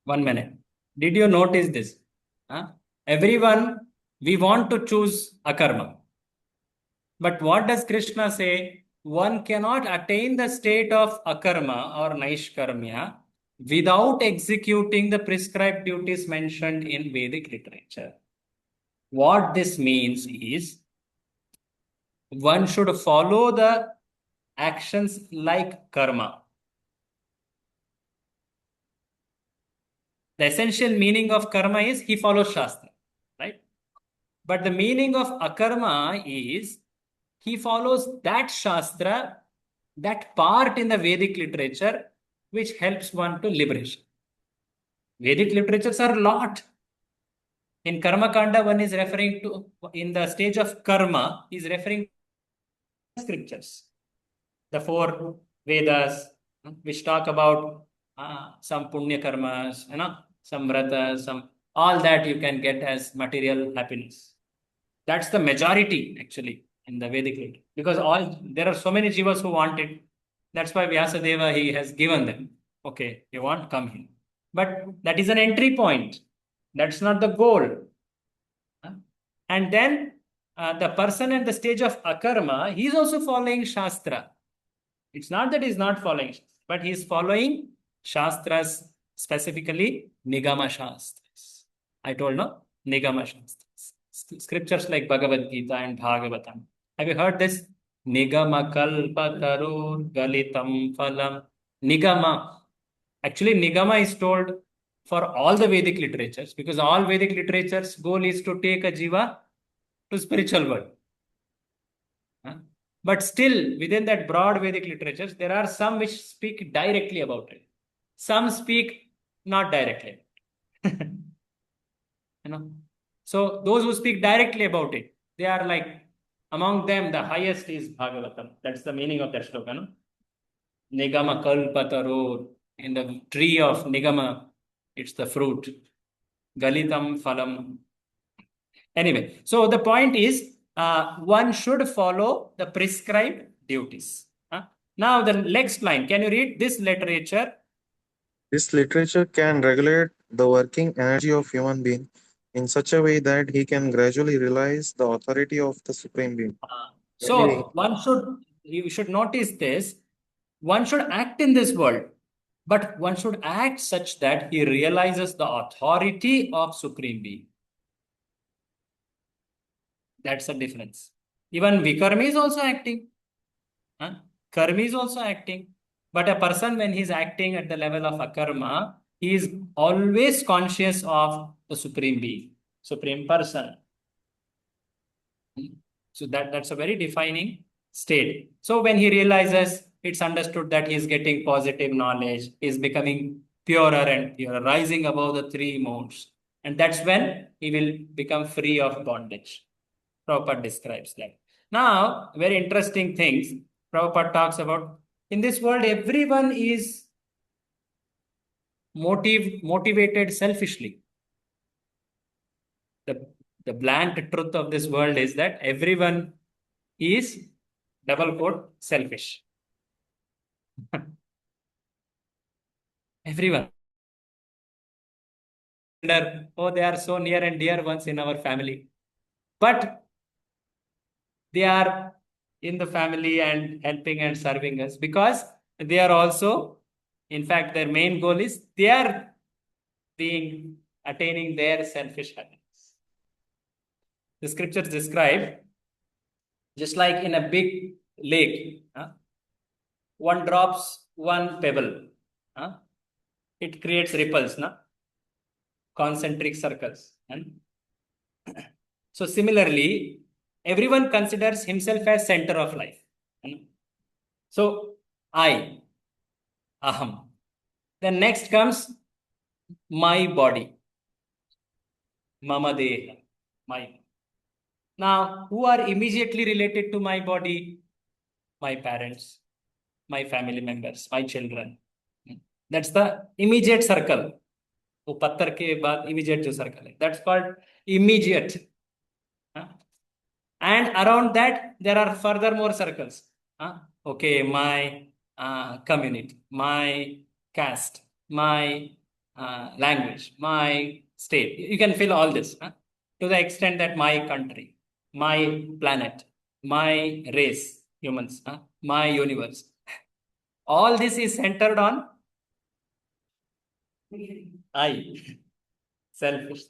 1 minute. Did you notice this? Everyone, we want to choose akarma. But what does Krishna say? One cannot attain the state of akarma or naishkarmya without executing the prescribed duties mentioned in Vedic literature. What this means is one should follow the actions like karma. The essential meaning of karma is he follows Shastra, right? But the meaning of akarma is he follows that Shastra, that part in the Vedic literature which helps one to liberation. Vedic literatures are a lot. In Karma Kanda, one is referring to, in the stage of karma, is referring to scriptures. The 4 Vedas, which talk about some punya karmas, some vratas, all that you can get as material happiness. That's the majority actually in the Vedic literature, because there are so many jivas who want it. That's why Vyasadeva, he has given them. Okay, you want, come here. But that is an entry point. That's not the goal. And then the person at the stage of akarma, he is also following Shastra. It's not that he's not following, but he's following Shastras, specifically Nigama Shastras. I told no, Nigama Shastras. Scriptures like Bhagavad Gita and Bhagavatam. Have you heard this? Nigama kalpa tarur galitam phalam. Nigama. Actually, Nigama is told for all the Vedic literatures, because all Vedic literatures' goal is to take a jiva to spiritual world. But still, within that broad Vedic literatures, there are some which speak directly about it. Some speak not directly. So those who speak directly about it, they are like, among them, the highest is Bhagavatam. That's the meaning of that shloka, no? Nigama kalpataror. In the tree of Nigama, it's the fruit. Galitam phalam. Anyway, so the point is, one should follow the prescribed duties. Now, the next line, can you read this literature? This literature can regulate the working energy of human being in such a way that he can gradually realize the authority of the Supreme Being. So, you should notice this, one should act in this world, but one should act such that he realizes the authority of Supreme Being. That's the difference. Even Vikarma is also acting. Karma is also acting. But a person, when he's acting at the level of akarma, he is always conscious of the Supreme Being, Supreme Person. So that's a very defining state. So when he realizes, it's understood that he's getting positive knowledge, he's becoming purer and purer, rising above the 3 modes. And that's when he will become free of bondage. Prabhupada describes that. Now, very interesting things Prabhupada talks about. In this world, everyone is motivated selfishly. The blunt truth of this world is that everyone is, double quote, selfish. Everyone. Oh, they are so near and dear ones in our family. But they are in the family and helping and serving us because they are also, in fact, their main goal is they are attaining their selfish happiness. The scriptures describe, just like in a big lake, one drops one pebble, it creates ripples, concentric circles. So similarly, everyone considers himself as center of life. So I, aham. Then next comes my body, mama deha, my. Now, who are immediately related to my body? My parents, my family members, my children. That's the immediate circle. वो पत्थर के बाद immediate जो circle है, that's called immediate. And around that there are further more circles. Okay, my community, my caste, my language, my state. You can fill all this to the extent that my country, my planet, my race, humans, my universe. All this is centered on I, selfish.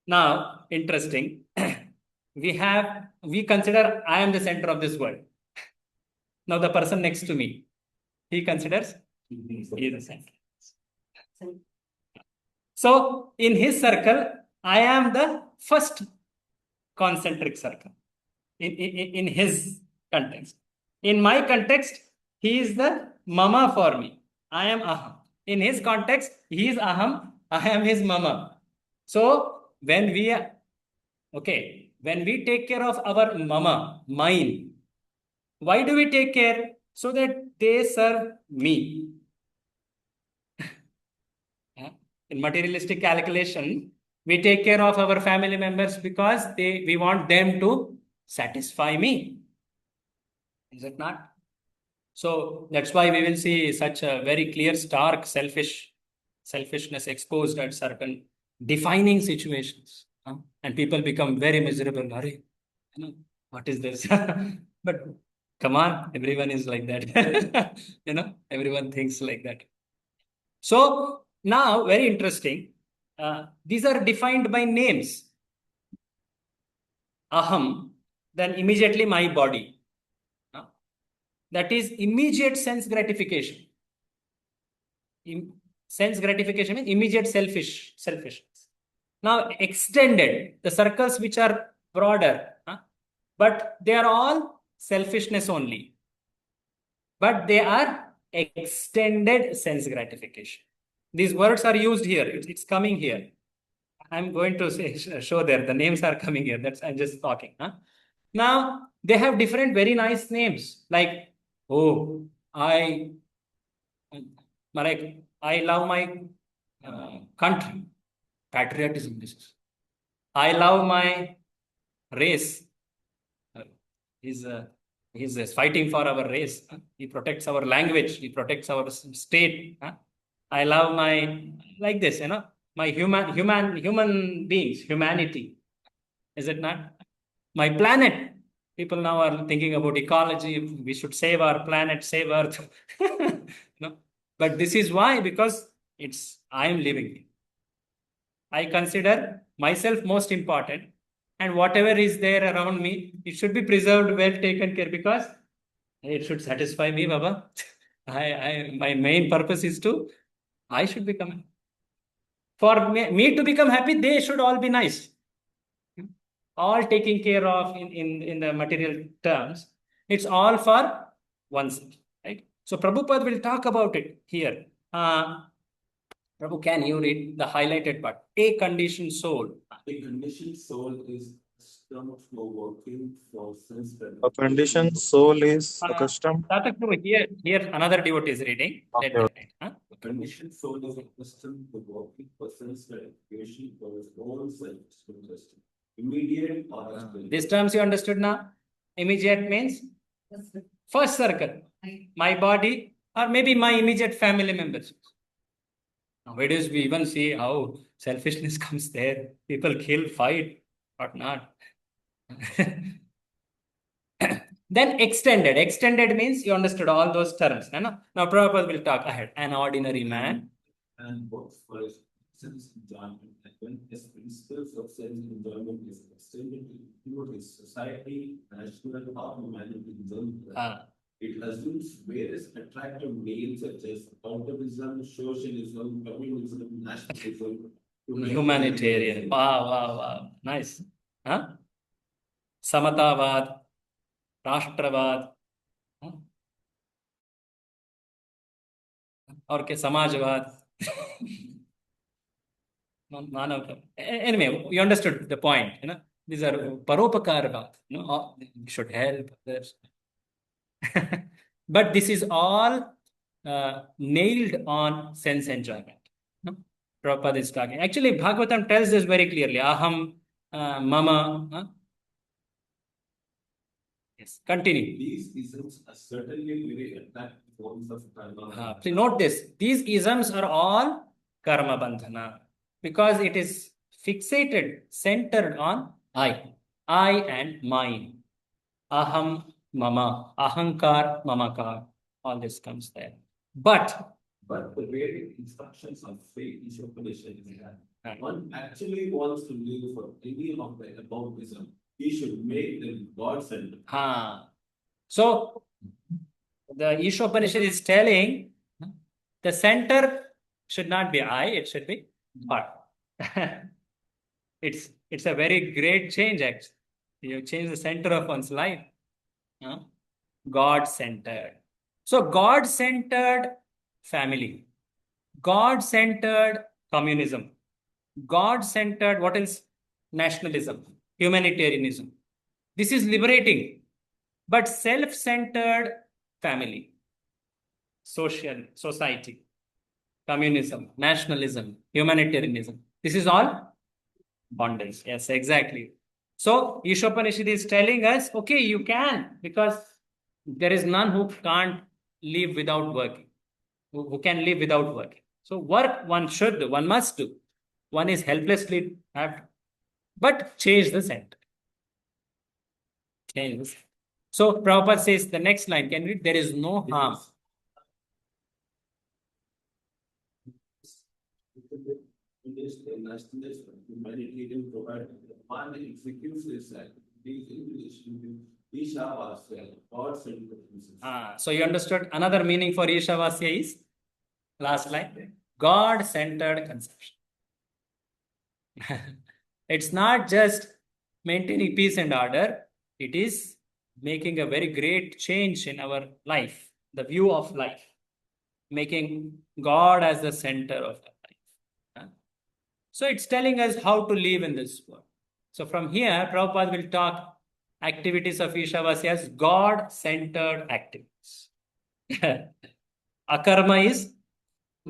Now, interesting. We consider I am the center of this world. Now, the person next to me, he considers he is the center. So, in his circle, I am the first concentric circle in his context. In my context, he is the mama for me. I am aham. In his context, he is aham. I am his mama. So when we take care of our mama, mine, why do we take care? So that they serve me. In materialistic calculation, we take care of our family members because we want them to satisfy me. Is it not? So that's why we will see such a very clear, stark selfishness exposed at certain defining situations. And people become very miserable. What is this? But come on, everyone is like that. Everyone thinks like that. So now, very interesting. These are defined by names. Aham, then immediately my body. That is immediate sense gratification. Sense gratification means immediate selfishness. Now, extended, the circles which are broader, but they are all selfishness only. But they are extended sense gratification. These words are used here. It's coming here. I'm going to show there. The names are coming here. I'm just talking. Now, they have different very nice names. Like, I love my country. Patriotism. This is. I love my race. He's fighting for our race. He protects our language. He protects our state. I love like this, my human beings, humanity. Is it not? My planet. People now are thinking about ecology. We should save our planet, save Earth. But this is why, because I am living. I consider myself most important, and whatever is there around me, it should be preserved, well taken care, because it should satisfy me, Baba. My main purpose is I should become. For me to become happy, they should all be nice. All taken care of in the material terms. It's all for oneself, right? So Prabhupada will talk about it here. Prabhu, can you read the highlighted part? A conditioned soul. A conditioned soul is accustomed to working for sense benefit. A conditioned soul is accustomed. Here another devotee is reading. Okay. Let me read. A conditioned soul is accustomed to working for sense gratification for his own self-interest. Immediate or extended. These terms you understood now? Immediate means first circle. My body, or maybe my immediate family members. Nowadays, we even see how selfishness comes there. People kill, fight, or not. Then extended. Extended means you understood all those terms. Now, Prabhupada will talk ahead. An ordinary man. And works for his sense enjoyment. And when his principles of sense enjoyment is extended to his society, national, or humanity, it assumes various attractive names such as autonomism, socialism, communism, nationalism, Humanitarian. Wow. Nice. Samatavad, Rashtravad, और के समाजवाद. Anyway, you understood the point. These are paropakar. We should help others. But this is all nailed on sense enjoyment. No? Prabhupada is talking. Actually, Bhagavatam tells this very clearly. Aham, mama. Yes, continue. These isms are certainly very attractive forms of karma. Please note this. These isms are all karma bandhana because it is fixated, centered on I and mine. Aham, mama, ahankar, mamakar. All this comes there. But the very instructions of faith is that one actually wants to live for any of the above-ism, he should make them God-centered. So the Ishopanishad is telling the center should not be I, it should be God. It's a very great change, actually. You change the center of one's life. God-centered. So God-centered family, God-centered communism, God-centered, what else? Nationalism, humanitarianism. This is liberating. But self-centered family, society, communism, nationalism, humanitarianism. This is all bondage. Yes, exactly. So Ishopanishad is telling us, okay, you can, because there is none who can't live without working, who can live without working. So work one should do, one must do. One is helplessly have to. But change the center. Change the center. So Prabhupada says the next line, can you read? There is no harm. So you understood another meaning for Ishavasya is last line, God-centered conception. It's not just maintaining peace and order, it is making a very great change in our life, the view of life, making God as the center of our life. So it's telling us how to live in this world. So from here, Prabhupada will talk activities of Ishavasya as God-centered activities. Akarma is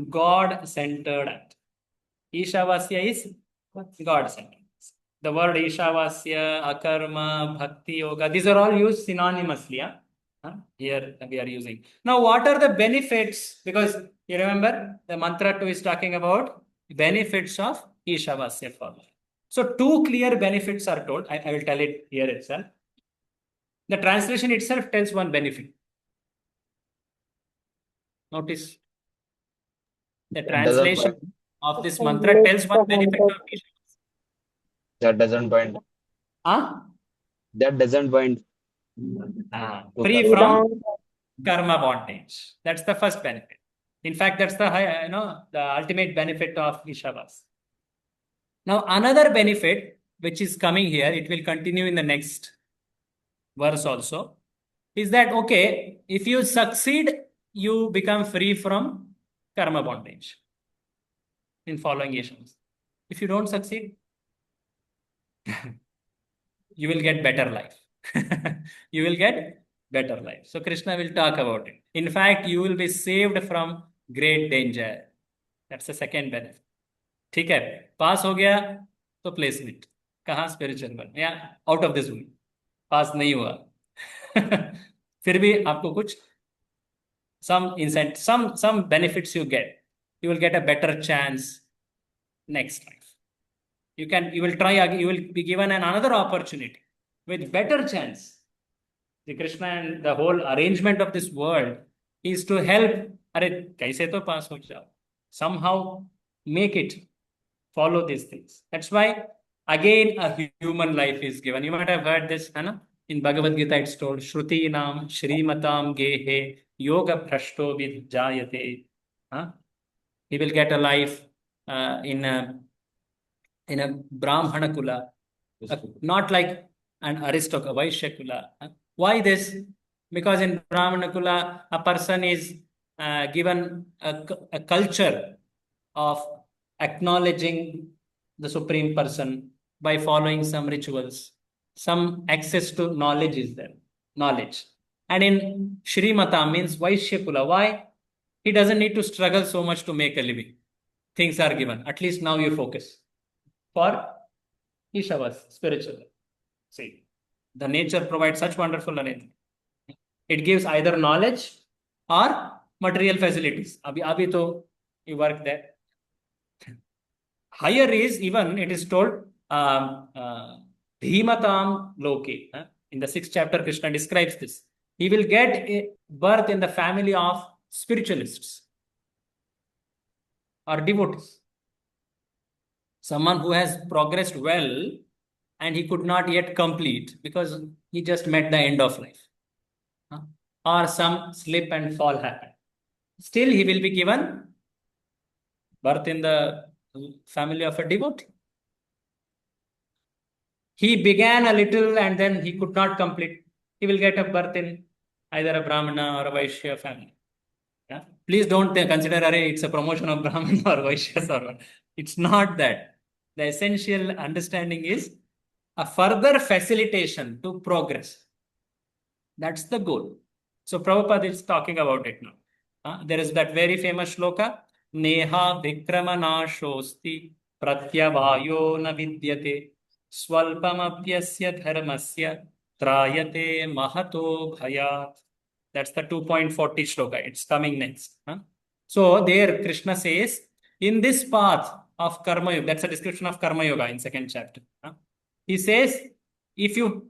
God-centered act. Ishavasya is God-centered. The word Ishavasya, Akarma, Bhakti Yoga, these are all used synonymously. Here we are using. Now, what are the benefits? Because you remember the mantra 2 is talking about benefits of Ishavasya formula. So, 2 clear benefits are told. I will tell it here itself. The translation itself tells one benefit. Notice the translation of this mantra tells one benefit of Ishavasya. That doesn't bind. That doesn't bind. Free from karma bondage. That's the first benefit. In fact, that's the the ultimate benefit of Ishavasya. Now, another benefit which is coming here, it will continue in the next verse also, is that okay, if you succeed, you become free from karma bondage in following Ishavasya. If you don't succeed, you will get better life. You will get better life. So Krishna will talk about it. In fact, you will be saved from great danger. That's the second benefit. ठीक है, पास हो गया तो placement कहाँ? Spiritual world या out of this world. पास नहीं हुआ फिर भी आपको कुछ some incentive, some benefits you get. You will get a better chance next life. You will try again, you will be given another opportunity with better chance. The Krishna and the whole arrangement of this world is to help. Arey, kaise to pass ho jao. Somehow make it follow these things. That's why again a human life is given. You might have heard this, Anna. In Bhagavad Gita, it's told, Shruti Nam Shrimatam Gehe Yoga Prashto Vidjayate. He will get a life in a Brahmana Kula, not like an aristocrat, Vaishya Kula. Why this? Because in Brahmana Kula, a person is given a culture of acknowledging the Supreme Person by following some rituals. Some access to knowledge is there. Knowledge. And in Shrimata means Vaishya Kula. Why? he doesn't need to struggle so much to make a living. Things are given. At least now you focus. For Ishavas, spiritual. See, the nature provides such wonderful arrangement. It gives either knowledge or material facilities. Abhi to you work there. Higher is even, it is told, Dhimatam Loke. In the 6th chapter, Krishna describes this. He will get a birth in the family of spiritualists or devotees. Someone who has progressed well and he could not yet complete because he just met the end of life. Or some slip and fall happened. Still, he will be given birth in the family of a devotee. He began a little and then he could not complete. He will get a birth in either a Brahmana or a Vaishya family. Yeah? Please don't consider it's a promotion of Brahmana or Vaishyas or what. It's not that. The essential understanding is a further facilitation to progress. That's the goal. So Prabhupada is talking about it now. There is that very famous shloka, Neha Vikramanashosti Pratyavayo na vidyate Swalpamapyasya dharmasya Trayate Mahato Bhayat. That's the 2.40 shloka. It's coming next. So there Krishna says, in this path of Karma Yoga, that's a description of Karma Yoga in 2nd chapter. He says, if you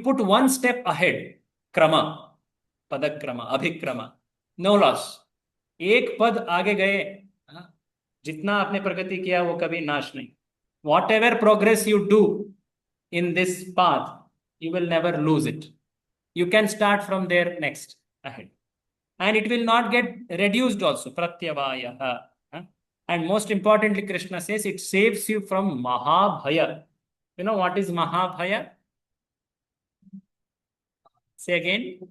put one step ahead, Krama, Padakrama, Abhikrama, no loss. एक पद आगे गए, जितना आपने प्रगति किया वो कभी नाश नहीं. Whatever progress you do in this path, you will never lose it. You can start from there next ahead. And it will not get reduced also. Pratyavaya. And most importantly, Krishna says it saves you from Mahabhaya. You know what is Mahabhaya? Say again.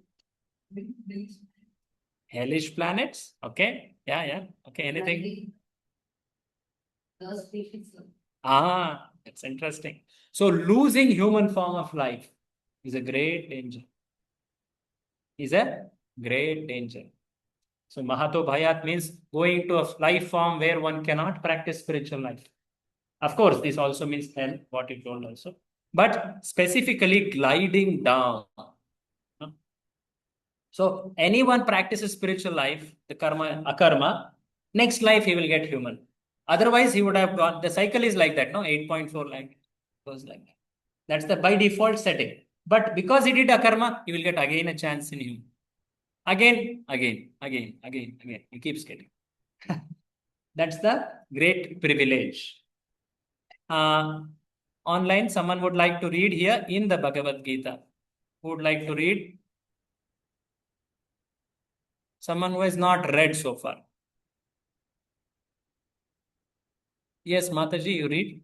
Hellish planets. Okay. Yeah. Okay. Anything? That's interesting. So losing human form of life is a great danger. So Mahato Bhayat means going to a life form where one cannot practice spiritual life. Of course, this also means hell, what you told also. But specifically gliding down. So anyone practices spiritual life, the karma, akarma, next life he will get human. Otherwise, he would have gone, the cycle is like that, no? 8.4 like goes like that. That's the by default setting. But because he did akarma, he will get again a chance in him. Again. He keeps getting. That's the great privilege. Online, someone would like to read here in the Bhagavad Gita. Who would like to read? Someone who has not read so far. Yes, Mataji, you read.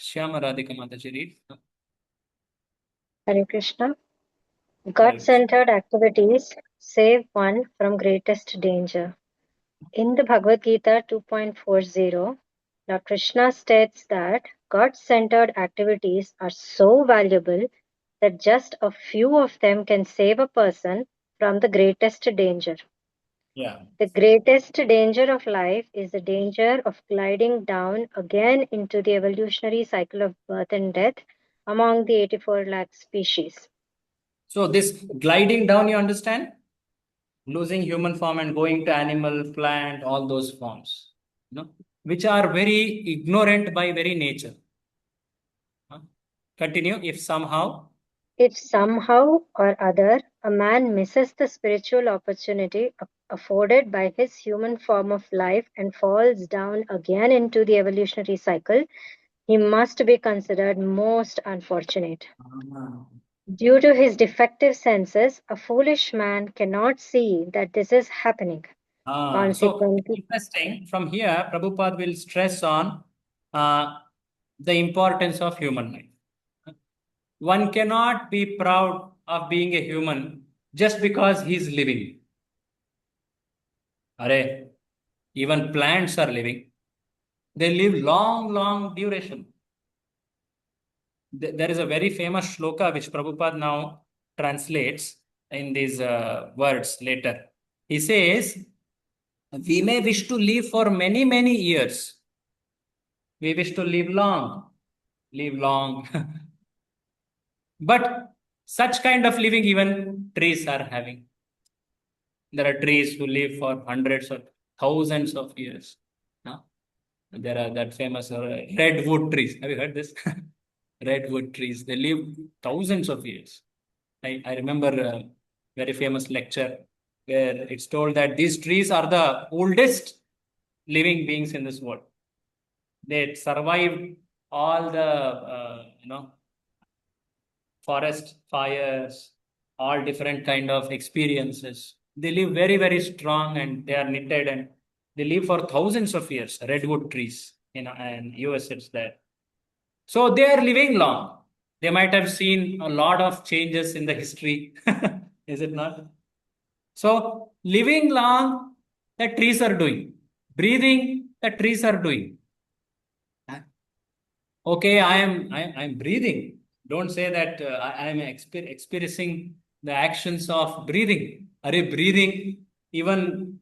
Shyama Radhika Mataji, read. Hare Krishna. God-centered activities save one from greatest danger. In the Bhagavad Gita 2.40, Lord Krishna states that God-centered activities are so valuable that just a few of them can save a person from the greatest danger. Yeah. The greatest danger of life is the danger of gliding down again into the evolutionary cycle of birth and death among the 84 lakh species. So this gliding down, you understand? Losing human form and going to animal, plant, all those forms, which are very ignorant by very nature. Continue. If somehow or other a man misses the spiritual opportunity afforded by his human form of life and falls down again into the evolutionary cycle, he must be considered most unfortunate. Due to his defective senses, a foolish man cannot see that this is happening. So interesting. From here, Prabhupada will stress on the importance of human life. One cannot be proud of being a human just because he is living. Even plants are living. They live long duration. There is a very famous shloka which Prabhupada now translates in these words later. He says, We may wish to live for many, many years. We wish to live long. But such kind of living even trees are having. There are trees who live for hundreds or thousands of years. No? There are that famous redwood trees. Have you heard this? Redwood trees. They live thousands of years. I remember a very famous lecture where it's told that these trees are the oldest living beings in this world. They survived all the forest fires, all different kind of experiences. They live very, very strong and they are knitted and they live for thousands of years. Redwood trees, and US it's there. So they are living long. They might have seen a lot of changes in the history. Is it not? So living long, the trees are doing. Breathing, the trees are doing. Okay, I'm breathing. Don't say that I am experiencing the actions of breathing. Are you breathing? Even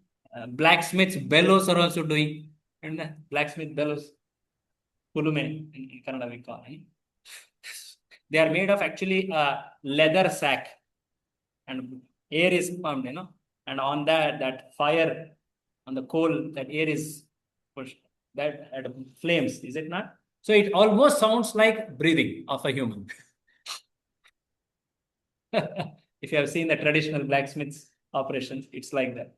blacksmiths' bellows are also doing. And blacksmith bellows, kulume in Kannada we call it. They are made of actually a leather sack, and air is pumped, and on that fire, on the coal, that air is pushed. That flames, is it not? So it almost sounds like breathing of a human. If you have seen the traditional blacksmiths operations, it's like that.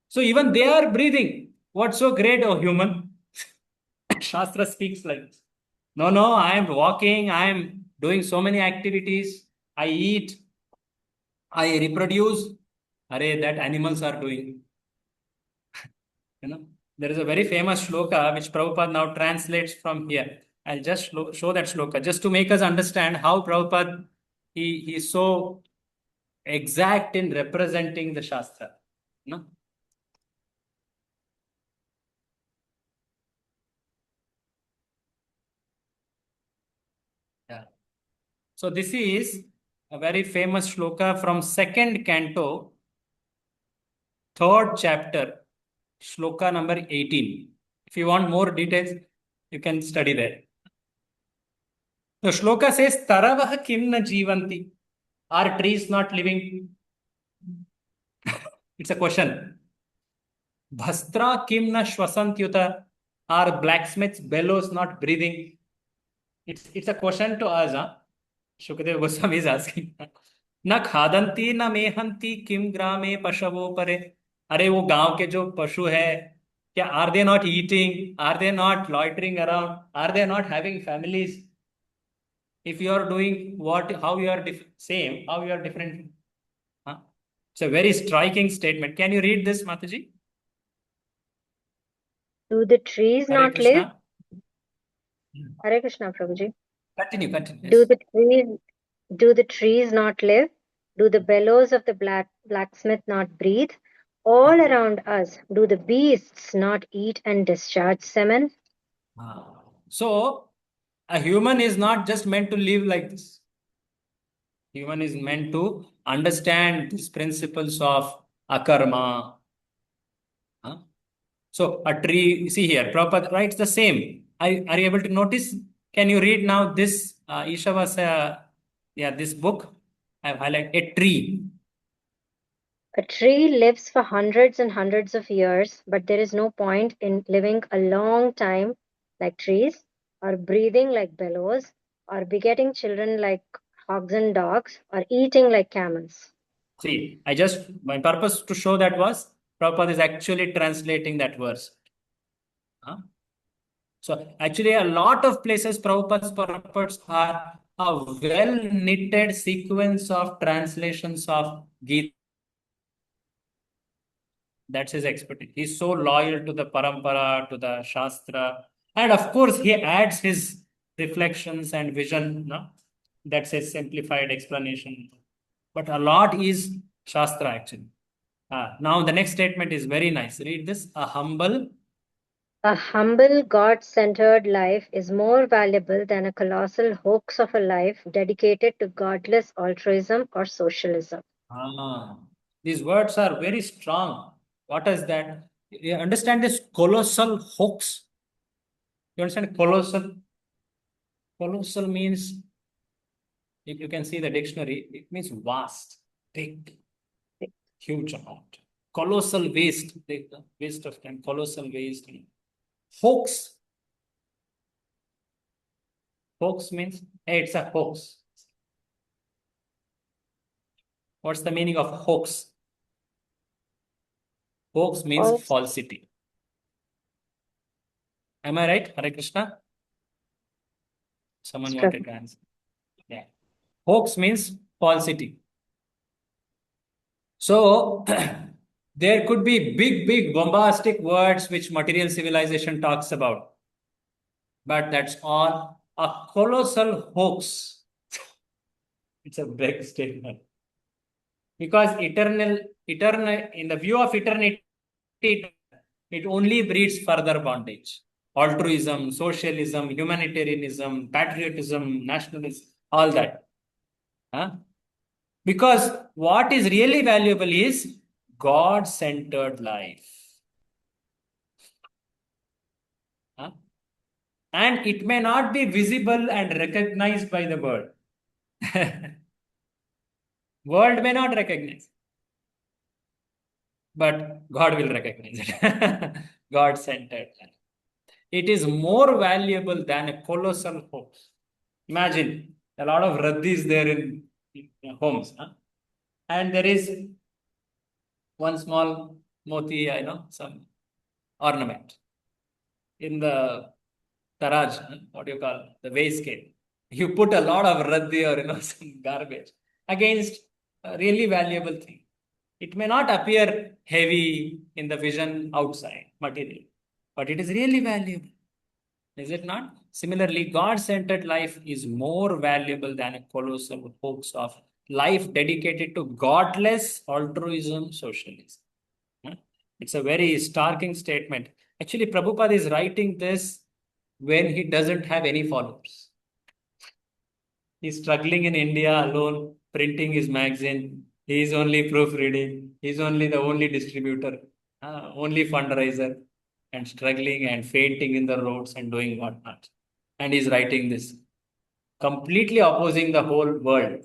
So even they are breathing. What's so great, oh human? Shastra speaks like this. No, I am walking, I am doing so many activities, I eat, I reproduce. Array, that animals are doing. There is a very famous shloka which Prabhupada now translates from here. I'll just show that shloka just to make us understand how Prabhupada he is so exact in representing the Shastra. No? Yeah. So this is a very famous shloka from second canto, third chapter, shloka number 18. If you want more details, you can study there. The shloka says, Taravah kim na jivanti. Are trees not living? It's a question. Bhastra kim na shvasantyuta. Are blacksmiths' bellows not breathing? It's a question to us. Shukdev Goswami is asking. Na khadanti na mehanti kim grame pashavo pare. अरे वो गांव के जो पशु है क्या are they not eating? Are they not loitering around? Are they not having families? If you are doing how you are same, how you are different? It's a very striking statement. Can you read this, Mataji? Do the trees Hare not Krishna. live? Hare Krishna, Prabhuji. Continue. Yes. Do the trees not live? Do the bellows of the blacksmith not breathe? All around us, do the beasts not eat and discharge semen? So, a human is not just meant to live like this. Human is meant to understand these principles of akarma. So, a tree, see here, Prabhupada writes the same. Are you able to notice? Can you read now this Ishavasa, this book? I've highlighted a tree. A tree lives for hundreds and hundreds of years, but there is no point in living a long time like trees, or breathing like bellows, or begetting children like hogs and dogs, or eating like camels. See, my purpose to show that was, Prabhupada is actually translating that verse. So actually a lot of places Prabhupada's purports are a well-knitted sequence of translations of Gita. That's his expertise. He's so loyal to the parampara, to the Shastra. And of course, he adds his reflections and vision. No? That's a simplified explanation. But a lot is Shastra actually. Now the next statement is very nice. Read this. A humble, God-centered life is more valuable than a colossal hoax of a life dedicated to godless altruism or socialism. these words are very strong. What is that? You understand this colossal hoax? You understand colossal? Colossal means, if you can see the dictionary, it means vast, big, huge amount. Colossal waste, the waste of time, colossal waste. Hoax. Hoax means, hey, it's a hoax. What's the meaning of hoax? Hoax means False. falsity. Am I right, Hare Krishna? Someone Struck. wanted to answer. Yeah. Hoax means falsity. So, there could be big bombastic words which material civilization talks about. But that's all a colossal hoax. It's a big statement. Because eternal, in the view of eternity, it only breeds further bondage. Altruism, socialism, humanitarianism, patriotism, nationalism, all that. Huh? Because what is really valuable is God-centered life. Huh? And it may not be visible and recognized by the world. World may not recognize. But God will recognize it. God-centered life. It is more valuable than a colossal hoax. Imagine a lot of raddis there in homes. Huh? And there is one small moti, some ornament in the taraj, what do you call the waistcoat. You put a lot of raddi or some garbage against a really valuable thing. It may not appear heavy in the vision outside material, but it is really valuable. Is it not? Similarly, God-centered life is more valuable than a colossal hoax of life dedicated to godless altruism, socialism. It's a very starking statement. Actually, Prabhupada is writing this when he doesn't have any followers. He's struggling in India alone, printing his magazine. He is only proofreading. He's only the only distributor, only fundraiser, and struggling and fainting in the roads and doing whatnot. And he's writing this, completely opposing the whole world.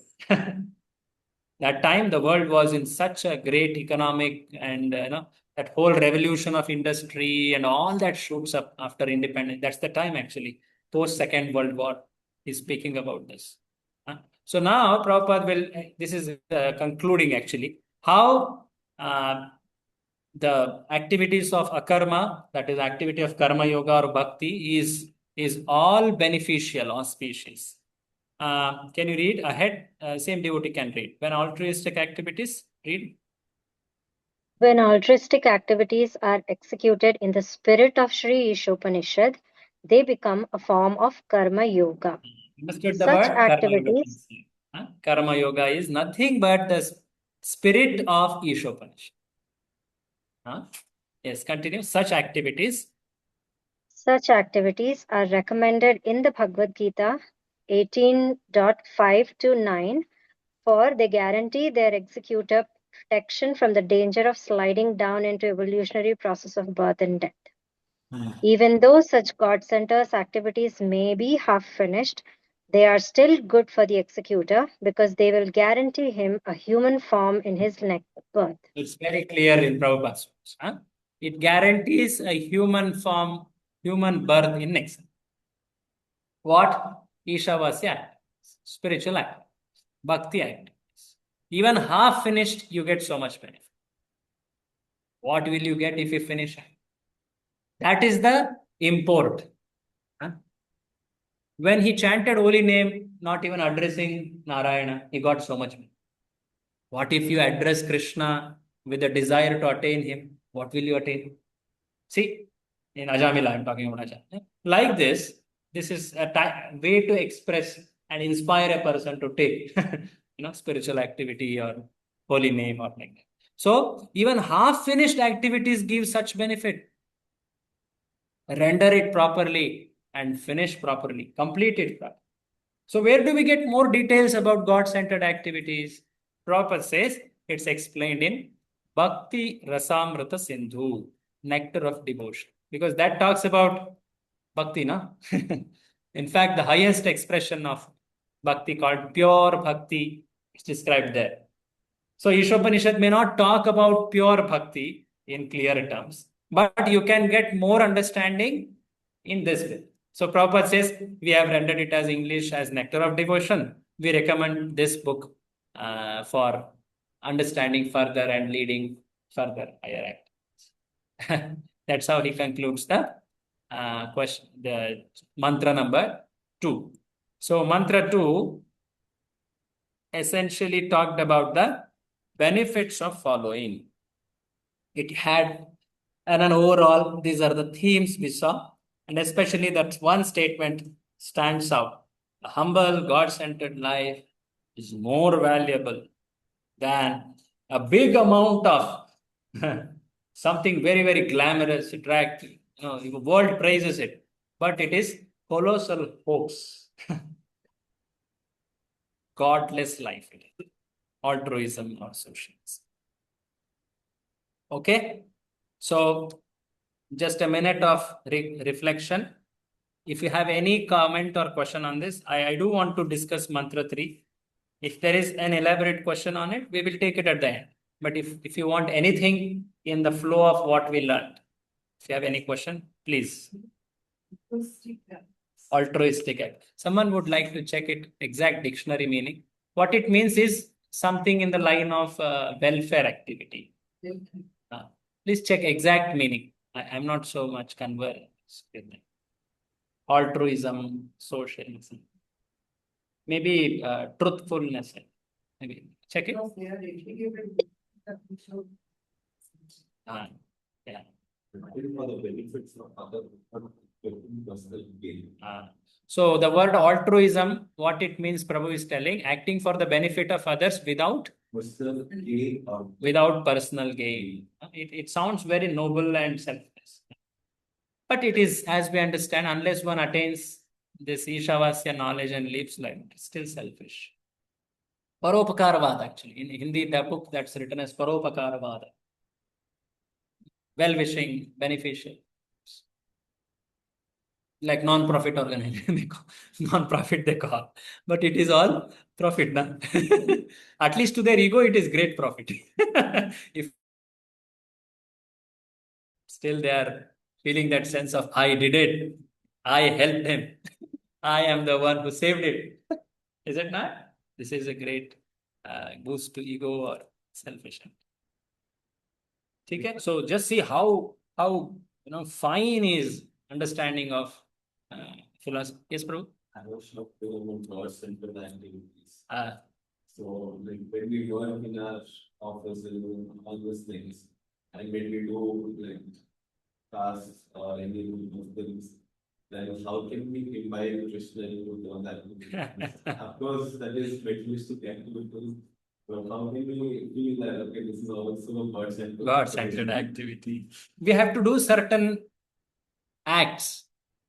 That time, the world was in such a great economic and that whole revolution of industry and all that shoots up after independence. That's the time actually, post Second World War. He's speaking about this. So now Prabhupada will, this is concluding actually, how the activities of akarma, that is activity of karma yoga or bhakti, is all beneficial, auspicious. Can you read ahead? Same devotee can read. When altruistic activities, read. When altruistic activities are executed in the spirit of Sri Ishopanishad, they become a form of karma yoga. Understood the Such word? Karma yoga. activities, Karma yoga is nothing but the spirit of Ishopanishad. Yes, continue. Such activities are recommended in the Bhagavad Gita 18.5 to 9, for they guarantee their executor protection from the danger of sliding down into evolutionary process of birth and death. Even though such God centers activities may be half finished, they are still good for the executor because they will guarantee him a human form in his next birth. It's very clear in Prabhupada's words. It guarantees a human form, human birth in next. What? Ishavasya activities, spiritual activities, bhakti activities. Even half finished, you get so much benefit. What will you get if you finish? That is the import. When he chanted holy name, not even addressing Narayana, he got so much benefit. What if you address Krishna with a desire to attain him? What will you attain? See, in Ajamila, I'm talking about Ajamila. Like this is a way to express and inspire a person to take, spiritual activity or holy name or like that. So even half-finished activities give such benefit. Render it properly and finish properly, complete it properly. So where do we get more details about God-centered activities? Prabhupada says it's explained in Bhakti Rasamrita Sindhu. nectar of devotion, because that talks about bhakti, no? In fact, the highest expression of bhakti, called pure bhakti, is described there. So Ishopanishad may not talk about pure bhakti in clear terms, but you can get more understanding in this way. So Prabhupada says, we have rendered it as English as Nectar of Devotion. We recommend this book for understanding further and leading further higher activities. That's how he concludes the question, the mantra number 2. So mantra 2 essentially talked about the benefits of following. It had, and an overall, these are the themes we saw, and especially that one statement stands out. A humble, God-centered life is more valuable than a big amount of something very, very glamorous, attractive. The world praises it, but it is colossal hoax. Godless life, altruism or socialism. Okay, so just a minute of reflection. If you have any comment or question on this, I do want to discuss mantra 3. If there is an elaborate question on it, we will take it at the end. But if you want anything in the flow of what we learned, if you have any question, please. Altruistic act. Someone would like to check it exact dictionary meaning. What it means is something in the line of welfare activity. Please check exact meaning. I'm not so much conversed with that. Altruism, socialism, maybe truthfulness. Maybe check it. Yeah. For the benefits of other personal gain. So the word altruism, what it means, Prabhu is telling, acting for the benefit of others without Personal gain or without personal gain. It sounds very noble and selfless. But it is, as we understand, unless one attains this Ishavasya knowledge and lives life, it's still selfish. Paropakaravada, actually. In Hindi, the book that's written as Paropakaravada. Well-wishing, beneficial. Like non-profit organization, non-profit they call. But it is all profit. Na? At least to their ego, it is great profit. If still they are feeling that sense of, I did it, I helped him, I am the one who saved it. Is it not? This is a great boost to ego or selfishness. Okay? So just see how fine is understanding of philosophy. Yes, Prabhu? I was not doing God-centered activities. So like when we work in our office and all those things, and when we do like tasks or any of those things, then how can we imbibe Krishna into all that? Of course, that is materialistic activity. But how can we feel that okay, this is also God-centered? God-centered activity. We have to do certain acts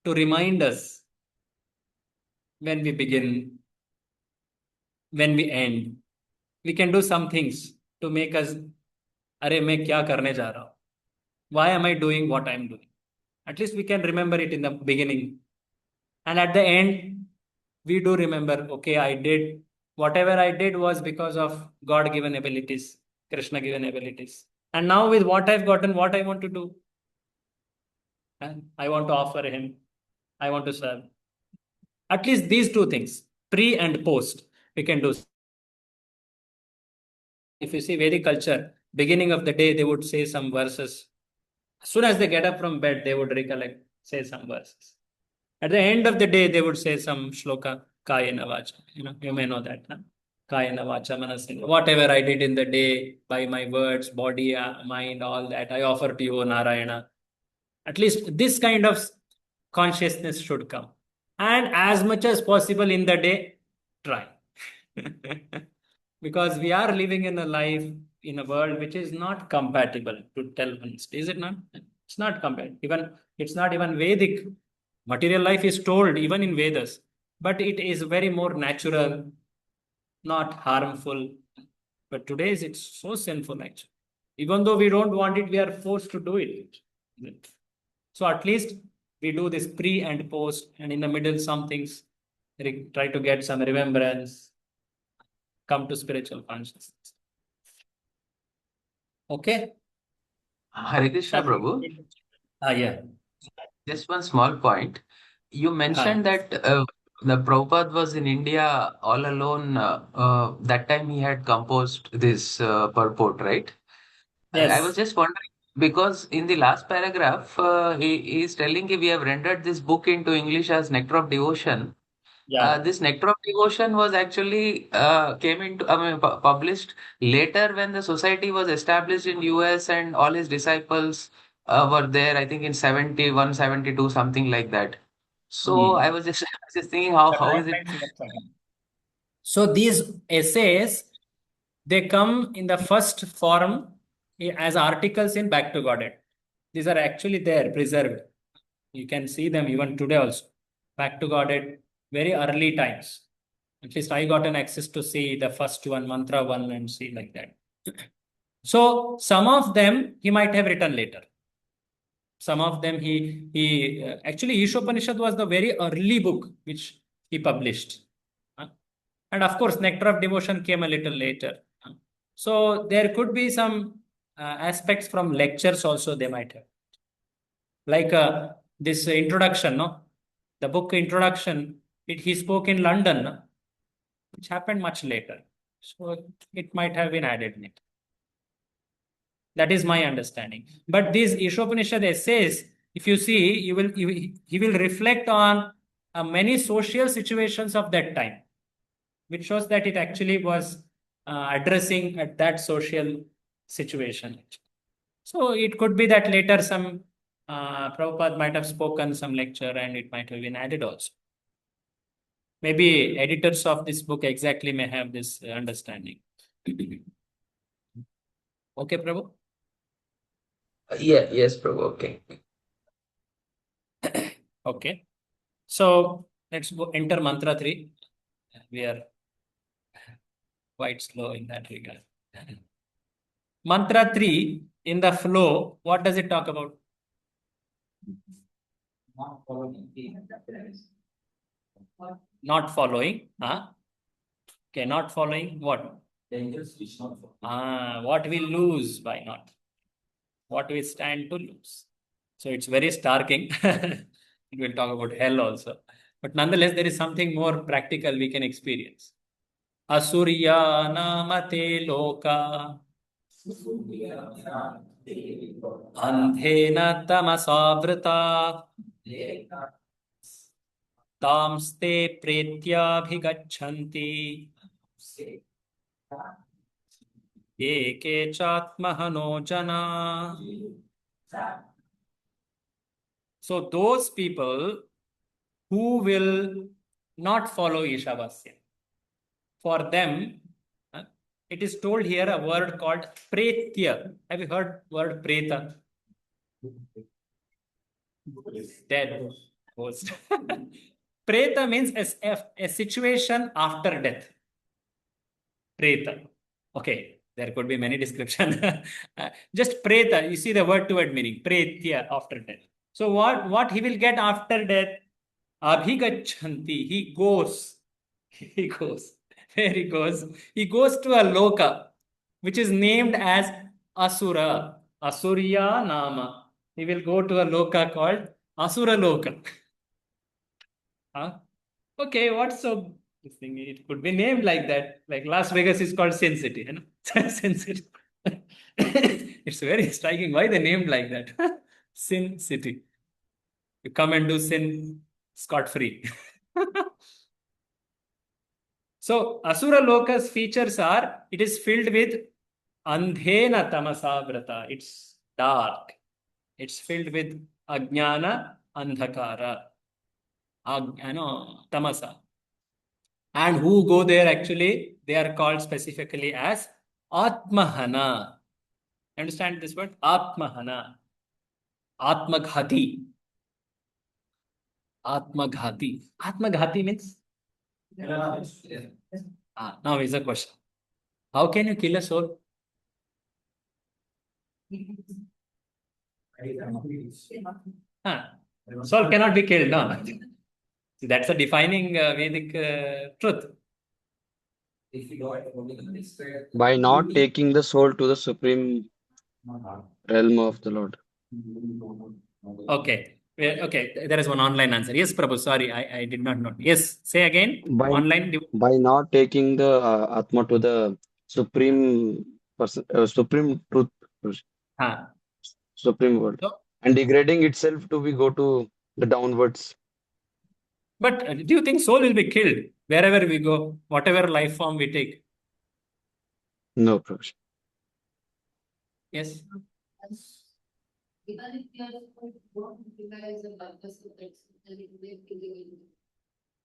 to remind us when we begin, when we end. We can do some things to make us, Arey, main kya karne ja raha hu? Why am I doing what I'm doing? At least we can remember it in the beginning. And at the end, we do remember, okay, I did, whatever I did was because of God-given abilities, Krishna-given abilities. And now with what I've gotten, what I want to do? And I want to offer him, I want to serve. At least these two things, pre and post, we can do. If you see Vedic culture, beginning of the day, they would say some verses. As soon as they get up from bed, they would recollect, say some verses. At the end of the day, they would say some shloka, Kayena Vacha. You may know that. Huh? Kayena Vacha Manasena. Whatever I did in the day, by my words, body, mind, all that, I offer to you, Narayana. At least this kind of consciousness should come. And as much as possible in the day, try. Because we are living in a life, in a world which is not compatible, to tell honesty. Is it not? It's not compatible. It's not even Vedic. Material life is told even in Vedas, but it is very more natural, not harmful. But today's it's so sinful actually. Even though we don't want it, we are forced to do it. So at least we do this pre and post, and in the middle, some things try to get some remembrance, come to spiritual consciousness. Okay? Hare Krishna, Prabhu. Yeah. Just one small point. You mentioned that the Prabhupada was in India all alone. That time he had composed this purport, right? I was Yes. just wondering because in the last paragraph, he is telling we have rendered this book into English as Nectar of Devotion. Yeah. This Nectar of Devotion was actually came into, published later when the society was established in US and all his disciples were there, I think in 71, 72, something like that. So I was just, I was just thinking how is it? So these essays, they come in the first form as articles in Back to Godhead. These are actually there, preserved. You can see them even today also. Back to Godhead, very early times. At least I got an access to see the first one, Mantra 1, and see like that. So some of them he might have written later. Some of them he actually Ishopanishad was the very early book which he published. And of course, Nectar of Devotion came a little later. So there could be some aspects from lectures also they might have. Like this introduction, no? The book introduction, he spoke in London, no? Which happened much later. So it might have been added in it. That is my understanding. But these Ishopanishad essays, if you see, he will reflect on many social situations of that time, which shows that it actually was addressing at that social situation. So it could be that later some Prabhupada might have spoken some lecture and it might have been added also. Maybe editors of this book exactly may have this understanding. Okay, Prabhu? Yes, Prabhu. Okay. Okay. So let's go enter mantra 3. We are quite slow in that regard. Mantra 3 in the flow, what does it talk about? Not following. Huh? Okay, not following what? What we lose by not. What we stand to lose. So it's very starking. We'll talk about hell also. But nonetheless, there is something more practical we can experience. Asurya namate loka andhena tamasavrita tamste pretyabhigachanti eke chatmahano jana. So those people who will not follow Ishavasya, for them, it is told here a word called pretya. Have you heard word preta? Dead. Ghost. Preta means a situation after death. Preta. Okay, there could be many descriptions. Just preta, you see the word to word meaning. Pretya, after death. So what he will get after death? Abhigachanti. He goes. He goes. Where he goes? He goes to a loka, which is named as Asura. Asurya Nama. He will go to a loka called Asura Loka. Huh? Okay, what's so this thing? It could be named like that. Like Las Vegas is called Sin City, you know? Sin City. It's very striking. Why they named like that? Sin City. You come and do sin scot-free. So Asura Loka's features are it is filled with andhena tamasavrata. It's dark. It's filled with ajnana andhakara. Tamasa. And who go there actually, they are called specifically as Atmahana. Understand this word? Atmahana. Atmaghati. Atmaghati. Atmaghati means? Now is a question. How can you kill a soul? Soul cannot be killed, no. That's a defining Vedic truth. By not taking the soul to the supreme realm of the Lord. Okay. Okay, there is one online answer. Yes, Prabhu, sorry, I did not know. Yes, say again. By Online. by not taking the Atma to the supreme person, supreme truth, Ah. supreme world, So, and degrading itself to we go to the downwards. but do you think soul will be killed wherever we go, whatever life form we take? No, Prabhu. Yes.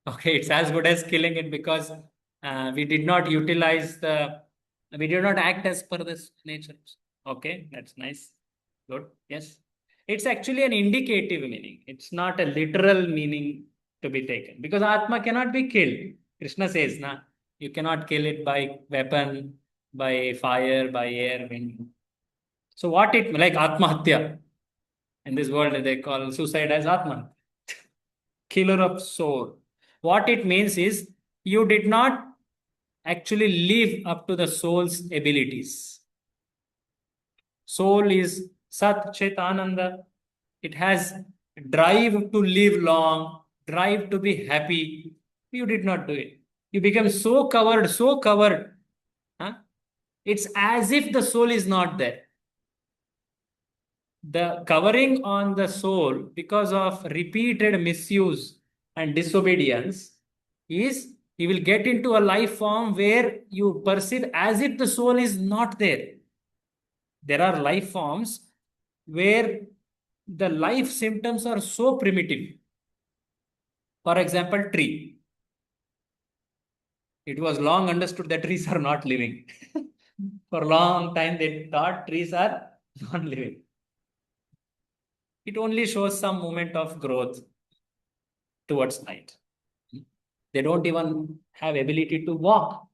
Okay, it's as good as killing it because we did not we did not act as per this nature. Okay, that's nice. Good. Yes. It's actually an indicative meaning. It's not a literal meaning to be taken because Atma cannot be killed. Krishna says, na, you cannot kill it by weapon, by fire, by air, wind. So what it like Atmahatya. In this world, they call suicide as Atma, killer of soul. What it means is you did not actually live up to the soul's abilities. Soul is Sat Chit Ananda. It has drive to live long, drive to be happy. You did not do it. You become so covered, so covered. Huh? It's as if the soul is not there. The covering on the soul because of repeated misuse and disobedience is you will get into a life form where you perceive as if the soul is not there. There are life forms where the life symptoms are so primitive. For example, tree. It was long understood that trees are not living. For a long time, they thought trees are non living. It only shows some movement of growth towards light. They don't even have ability to walk.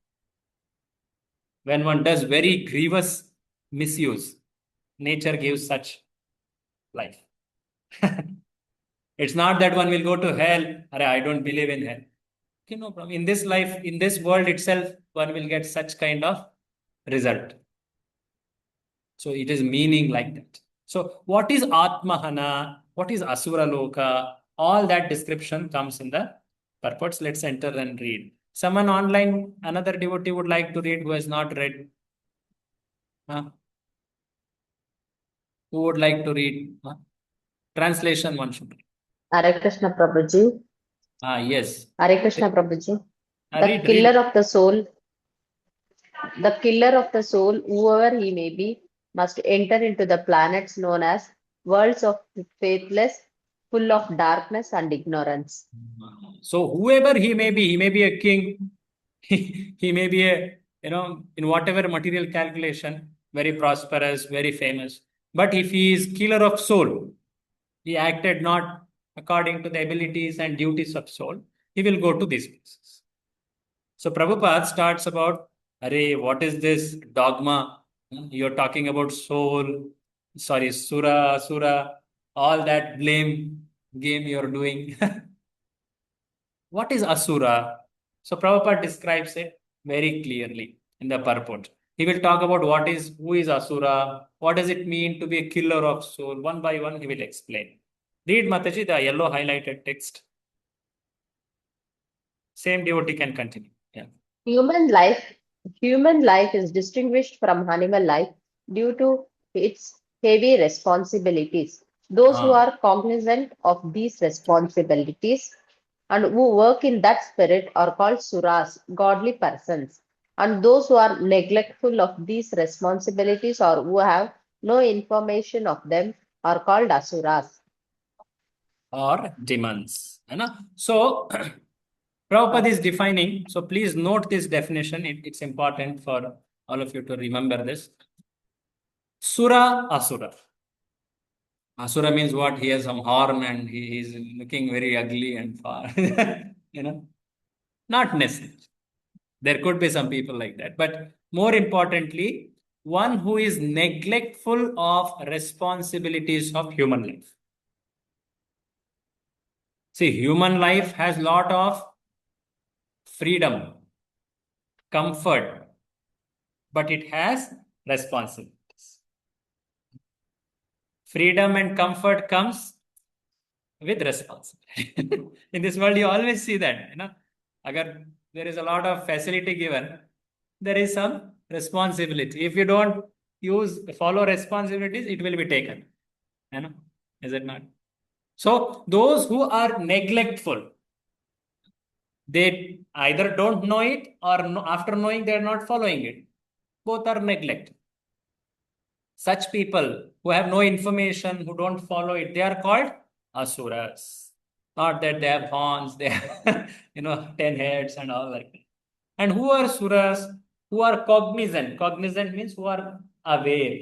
When one does very grievous misuse, nature gives such life. It's not that one will go to hell. I don't believe in hell. Okay, no problem. In this life, in this world itself, one will get such kind of result. So it is meaning like that. So what is Atmahana? What is Asura Loka? All that description comes in the purports. Let's enter and read. Someone online, another devotee would like to read who has not read. Huh? Who would like to read? Huh? Translation one should read. Hare Krishna Prabhuji. Yes. Hare Krishna Prabhuji. Read, read. The killer of the soul, whoever he may be, must enter into the planets known as worlds of faithless, full of darkness and ignorance. So whoever he may be a king, he may be a, in whatever material calculation, very prosperous, very famous. But if he is killer of soul, he acted not according to the abilities and duties of soul, he will go to these places. So Prabhupada starts about, what is this dogma? You're talking about soul, sura, all that blame game you're doing. What is Asura? So Prabhupada describes it very clearly in the purport. He will talk about who is Asura, what does it mean to be a killer of soul. One by one, he will explain. Read Mataji, the yellow highlighted text. Same devotee can continue. Yeah. Human life is distinguished from animal life due to its heavy responsibilities. Those who are cognizant of these responsibilities and who work in that spirit are called suras, godly persons. And those who are neglectful of these responsibilities or who have no information of them are called asuras. Or demons. So Prabhupada is defining, so please note this definition. It's important for all of you to remember this. Sura, Asura. Asura means what? He has some horn and he is looking very ugly and far. Not necessary. There could be some people like that. But more importantly, one who is neglectful of responsibilities of human life. See, human life has lot of freedom, comfort, but it has responsibilities. Freedom and comfort comes with responsibility. In this world, you always see that, agar there is a lot of facility given, there is some responsibility. If you don't follow responsibilities, it will be taken. Is it not? So those who are neglectful, they either don't know it or after knowing they are not following it. Both are neglect. Such people who have no information, who don't follow it, they are called asuras. Not that they have horns, they have 10 heads and all like that. And who are suras? Who are cognizant. Cognizant means who are aware,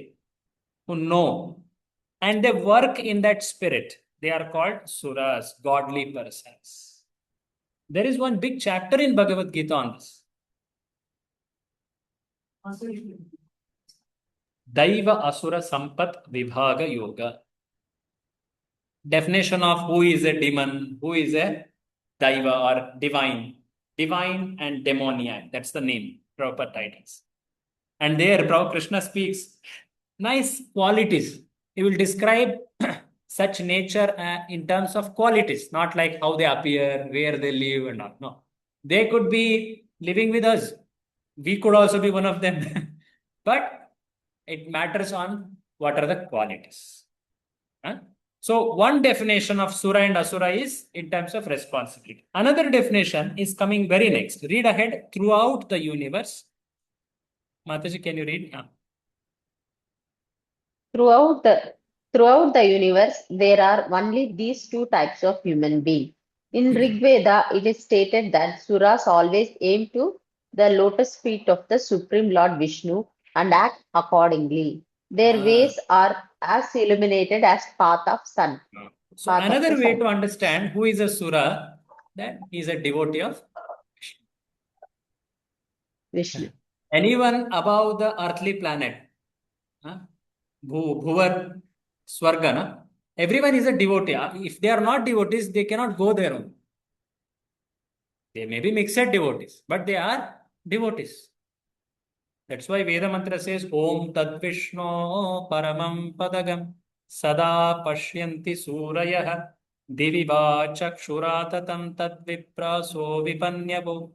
who know, and they work in that spirit. They are called suras, godly persons. There is one big chapter in Bhagavad Gita on this. Daiva Asura Sampat Vibhaga Yoga. Definition of who is a demon, who is a Daiva or divine. Divine and demoniac. That's the name, proper titles. And there, Prabhupada Krishna speaks nice qualities. He will describe such nature in terms of qualities, not like how they appear, where they live and all. No. They could be living with us. We could also be one of them. But it matters on what are the qualities. So one definition of Sura and Asura is in terms of responsibility. Another definition is coming very next. Read ahead. Throughout the universe. Mataji, can you read? Throughout the universe, there are only these two types of human being. In Rig Veda, it is stated that Suras always aim to the lotus feet of the Supreme Lord Vishnu and act accordingly. Their ways are as illuminated as path of sun. So another way to understand who is a Sura, that he is a devotee of Vishnu. Anyone above the earthly planet, Bhuvar, Swarga, everyone is a devotee. If they are not devotees, they cannot go there. They may be mixed devotees, but they are devotees. That's why Veda Mantra says, Om Tad Vishnu Paramam Padagam Sada Pashyanti Surayah Diviva Chakshuratatam Tad Vipraso Vipanyabo.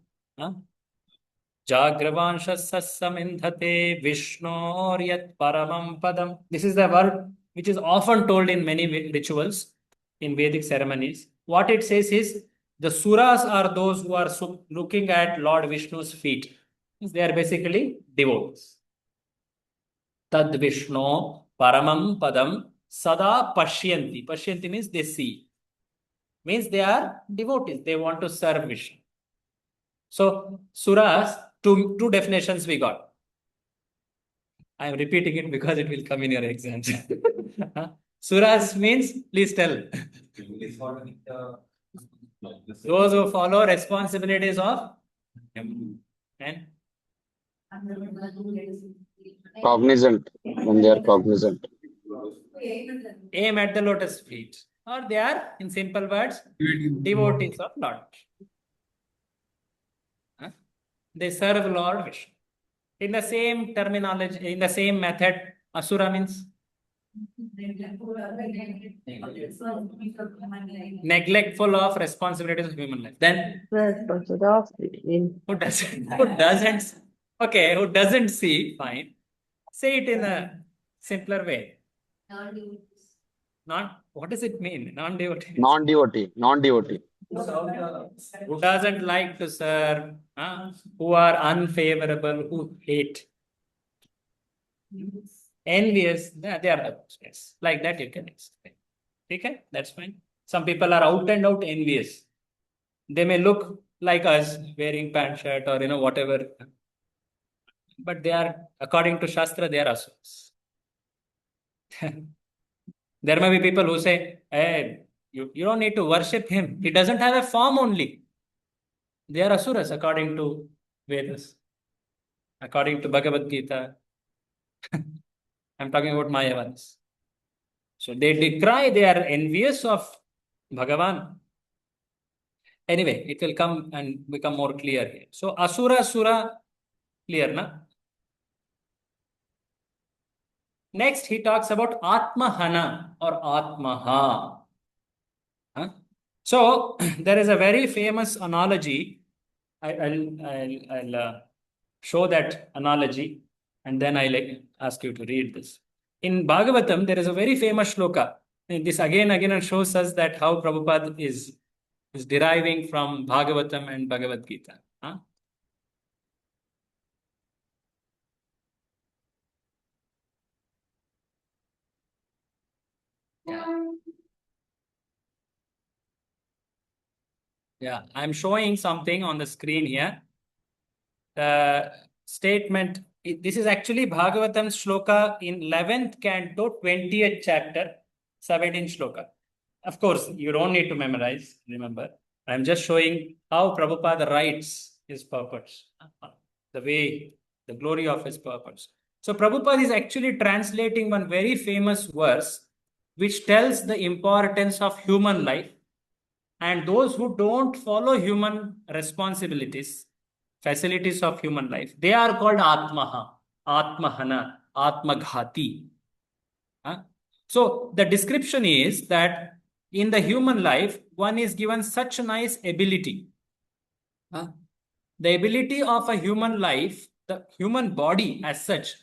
Jagravanshassamindhate Vishnoryat Paramam Padam. This is the word which is often told in many rituals, in Vedic ceremonies. What it says is, the Suras are those who are looking at Lord Vishnu's feet. They are basically devotees. Tad Vishnu Paramam Padam Sada Pashyanti. Pashyanti means they see. Means they are devotees. They want to serve Vishnu. So, Suras, two definitions we got. I am repeating it because it will come in your exams. Suras means, please tell. Those who follow responsibilities of and Cognizant, when they are cognizant. aim at the lotus feet. Or they are, in simple words, devotees of Lord Vishnu. They serve Lord Vishnu. In the same terminology, in the same method, Asura means neglectful of responsibilities of human life. Then who doesn't see, fine. Say it in a simpler way. What does it mean? Non-devotee. Non-devotee. Who doesn't like to serve, who are unfavorable, who hate. Envious, they are the yes. Like that you can explain. Okay, that's fine. Some people are out and out envious. They may look like us wearing pant shirt or whatever, but they are, according to Shastra, they are asuras. There may be people who say, hey, you don't need to worship him. He doesn't have a form only. They are asuras according to Vedas, according to Bhagavad Gita. I'm talking about Mayavadis. So they decry, they are envious of Bhagavan. Anyway, it will come and become more clear here. So Asura Sura, clear, na? Next, he talks about Atmahana or Atmaha. Huh? So there is a very famous analogy. I'll show that analogy, and then I'll ask you to read this. In Bhagavatam, there is a very famous shloka. And this again shows us that how Prabhupada is deriving from Bhagavatam and Bhagavad Gita. Huh? Yeah, I'm showing something on the screen here. Statement, this is actually Bhagavatam's shloka in 11th canto, 20th chapter, 17th shloka. Of course, you don't need to memorize, remember. I'm just showing how Prabhupada writes his purpose, the way, the glory of his purpose. So Prabhupada is actually translating one very famous verse which tells the importance of human life, and those who don't follow human responsibilities, facilities of human life, they are called Atmaha, Atmahana, Atmaghati. So the description is that in the human life, one is given such a nice ability. The ability of a human life, the human body as such,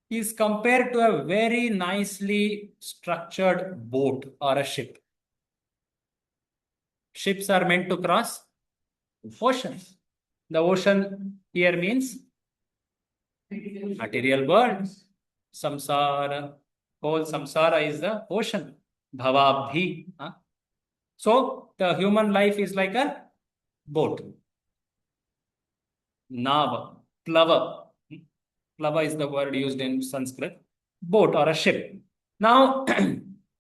is compared to a very nicely structured boat or a ship. Ships are meant to cross oceans. The ocean here means material world. Samsara, whole samsara is the ocean. Bhavabhi. So the human life is like a boat. Nava, plava. Plava is the word used in Sanskrit. Boat or a ship. Now,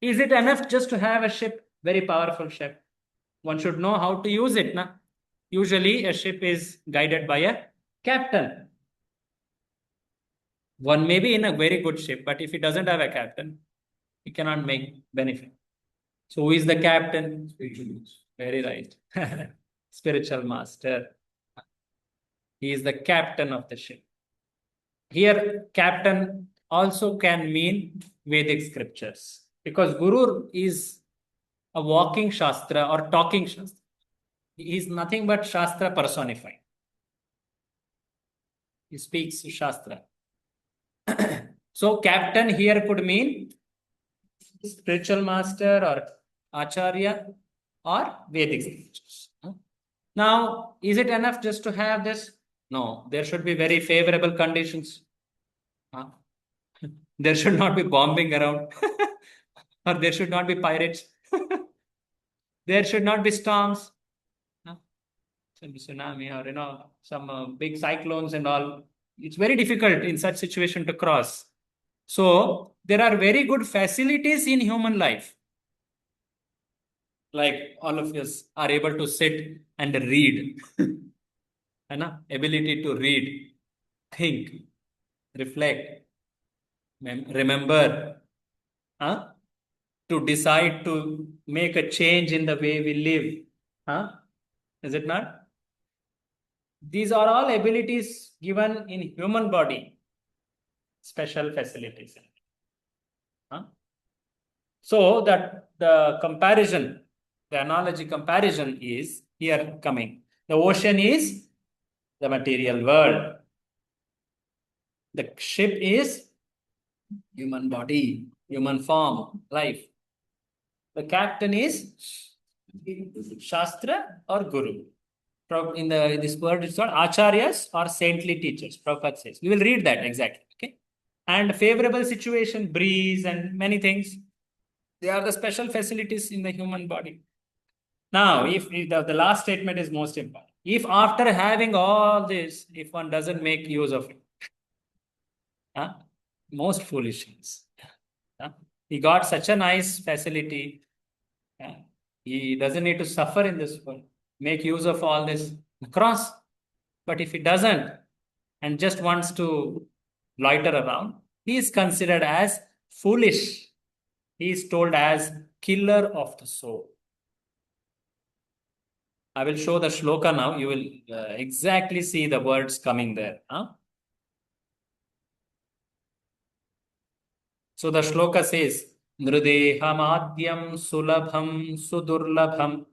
is it enough just to have a ship? Very powerful ship. One should know how to use it. Na? Usually, a ship is guided by a captain. One may be in a very good ship, but if he doesn't have a captain, he cannot make benefit. So, who is the captain? Very right. Spiritual master. He is the captain of the ship. Here, captain also can mean Vedic scriptures, because Guru is a walking Shastra or talking Shastra. He is nothing but Shastra personified. He speaks Shastra. So, captain here could mean spiritual master or Acharya or Vedic scriptures. Now, is it enough just to have this? No, there should be very favorable conditions. There should not be bombing around, or there should not be pirates. There should not be storms, some tsunami, or some big cyclones and all. It's very difficult in such situation to cross. So there are very good facilities in human life. Like all of us are able to sit and read. Ability to read, think, reflect, remember, to decide to make a change in the way we live. Is it not? These are all abilities given in human body, special facilities. So that the comparison, the analogy comparison is here coming. The ocean is the material world. The ship is human body, human form, life. The captain is Shastra or Guru. In this word, it's called Acharyas or saintly teachers. Prabhupada says. We will read that exactly. Okay. And favorable situation, breeze, and many things. They are the special facilities in the human body. Now, if the last statement is most important. If after having all this, if one doesn't make use of it, most foolish things. He got such a nice facility. He doesn't need to suffer in this world. Make use of all this cross. But if he doesn't and just wants to loiter around, he is considered as foolish. He is told as killer of the soul. I will show the shloka now. You will exactly see the words coming there. Huh? So the shloka says, Nrudeha madhyam sulabham sudurlabham.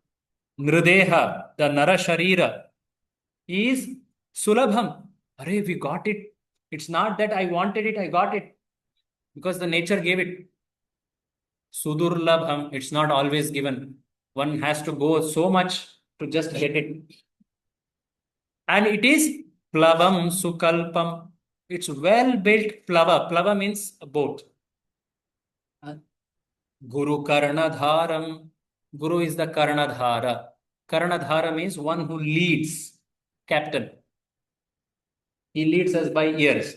Nrudeha, the Nara Sharira, is sulabham. Arey, we got it. It's not that I wanted it, I got it. Because the nature gave it. Sudurlabham, it's not always given. One has to go so much to just get it. And it is plavam sukalpam. It's well built plava. Plava means a boat. Guru Karnadharam. Guru is the Karnadhara. Karnadhara means one who leads, captain. He leads us by ears.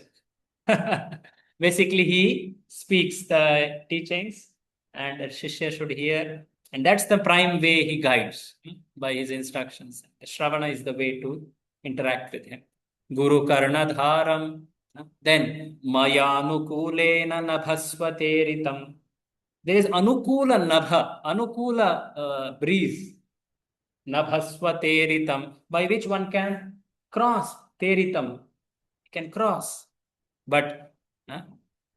Basically, he speaks the teachings and the Shishya should hear. And that's the prime way he guides by his instructions. Shravana is the way to interact with him. Guru Karnadharam. Then Mayanukulena Nabhasvateritam. There is Anukula Nabha, Anukula breeze. Nabhasvateritam, by which one can cross. Teritam, can cross. But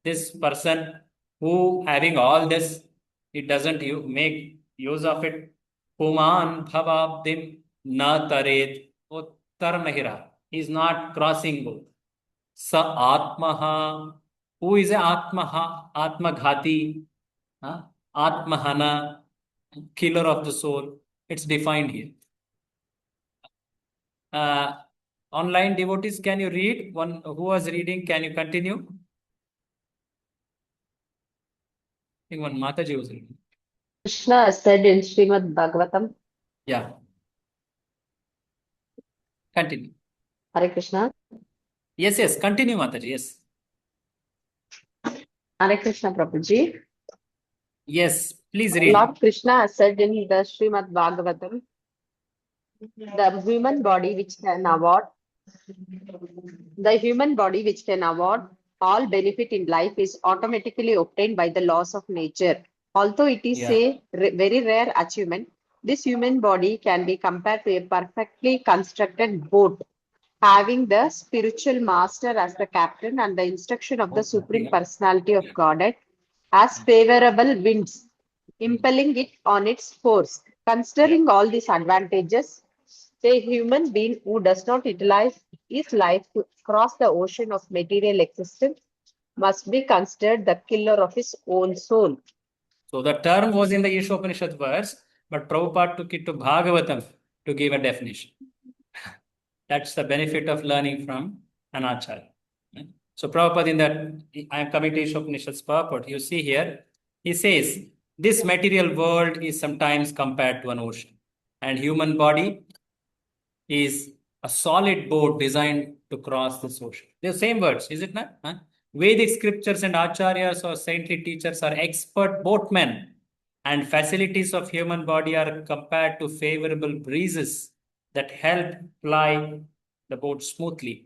this person who having all this, it doesn't make use of it. Puman bhavabdim na taret. Uttarnahira. He is not crossing both. Sa atmaha. Who is a atmaha? Atmaghati. Atmahana. Killer of the soul. It's defined here. Online devotees, can you read? One who was reading, can you continue? I think one Mataji was reading. Krishna said in Srimad Bhagavatam. Yeah. Continue. Hare Krishna. Yes, continue, Mataji, yes. Hare Krishna, Prabhuji. Yes, please read. Lord Krishna said in the Srimad Bhagavatam, the human body which can award all benefit in life is automatically obtained by the laws of nature. Although it is a very rare achievement, this human body can be compared to a perfectly constructed boat, having the spiritual master as the captain and the instruction of the Supreme Personality of Godhead as favorable winds, impelling it on its course. Considering all these advantages, a human being who does not utilize his life to cross the ocean of material existence must be considered the killer of his own soul. So the term was in the Ishopanishad verse, but Prabhupada took it to Bhagavatam to give a definition. That's the benefit of learning from an acharya. So Prabhupada in that, I am coming to Ishopanishad's purport. You see here, he says, this material world is sometimes compared to an ocean. And human body is a solid boat designed to cross this ocean. The same words, is it not? Vedic scriptures and acharyas or saintly teachers are expert boatmen, and facilities of human body are compared to favorable breezes that help ply the boat smoothly.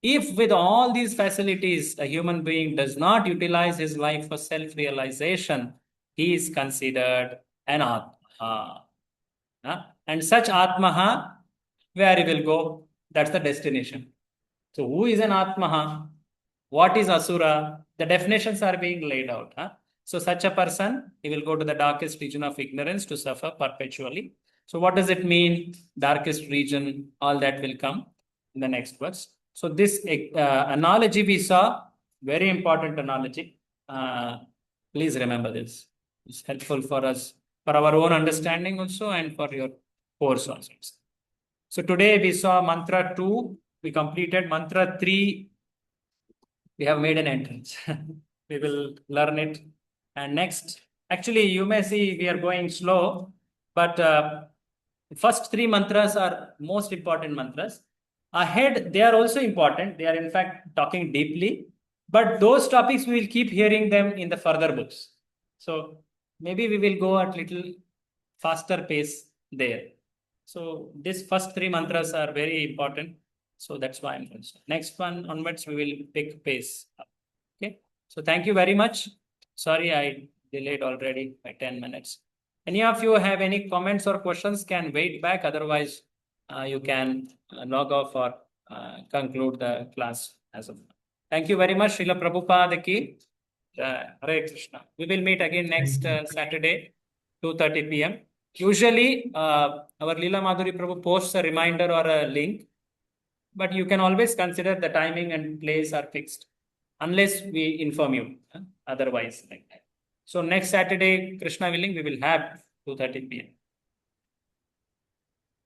If with all these facilities, a human being does not utilize his life for self-realization, he is considered an Atmaha. And such Atmaha, where he will go, that's the destination. So who is an Atmaha? What is Asura? The definitions are being laid out. So such a person, he will go to the darkest region of ignorance to suffer perpetually. So what does it mean? Darkest region, all that will come in the next verse. So this analogy we saw, very important analogy. Please remember this. It's helpful for us, for our own understanding also and for your course also. So today we saw mantra 2, we completed mantra 3. We have made an entrance. We will learn it. And next, actually, you may see we are going slow, but first 3 mantras are most important mantras. Ahead, they are also important. They are in fact talking deeply, but those topics we will keep hearing them in the further books. So maybe we will go at little faster pace there. So these first 3 mantras are very important. So that's why I'm going to start. Next one onwards, we will pick pace up. Okay. So thank you very much. Sorry, I delayed already by 10 minutes. Any of you have any comments or questions can wait back. Otherwise, you can log off or conclude the class as of now. Thank you very much. Srila Prabhupada ki. Hare Krishna. We will meet again next Saturday, 2:30 p.m. Usually, our Leela Madhuri Prabhu posts a reminder or a link, but you can always consider the timing and place are fixed, unless we inform you. Otherwise, like that. So next Saturday, Krishna willing, we will have 2:30 p.m.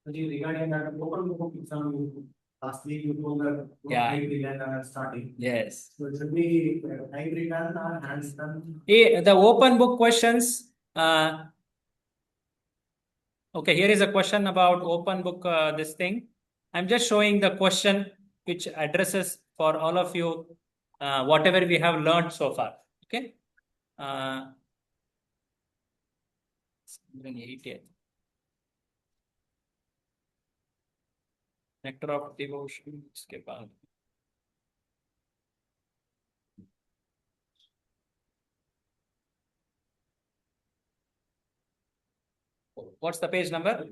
Regarding that open book exam, last week you told that Yeah. time written starting. Yes. So it should be time written or hands done. The open book questions. Okay, here is a question about open book. This thing. I'm just showing the question which addresses for all of you whatever we have learned so far. Okay. 188. Nectar of devotion. इसके बाद what's the page number?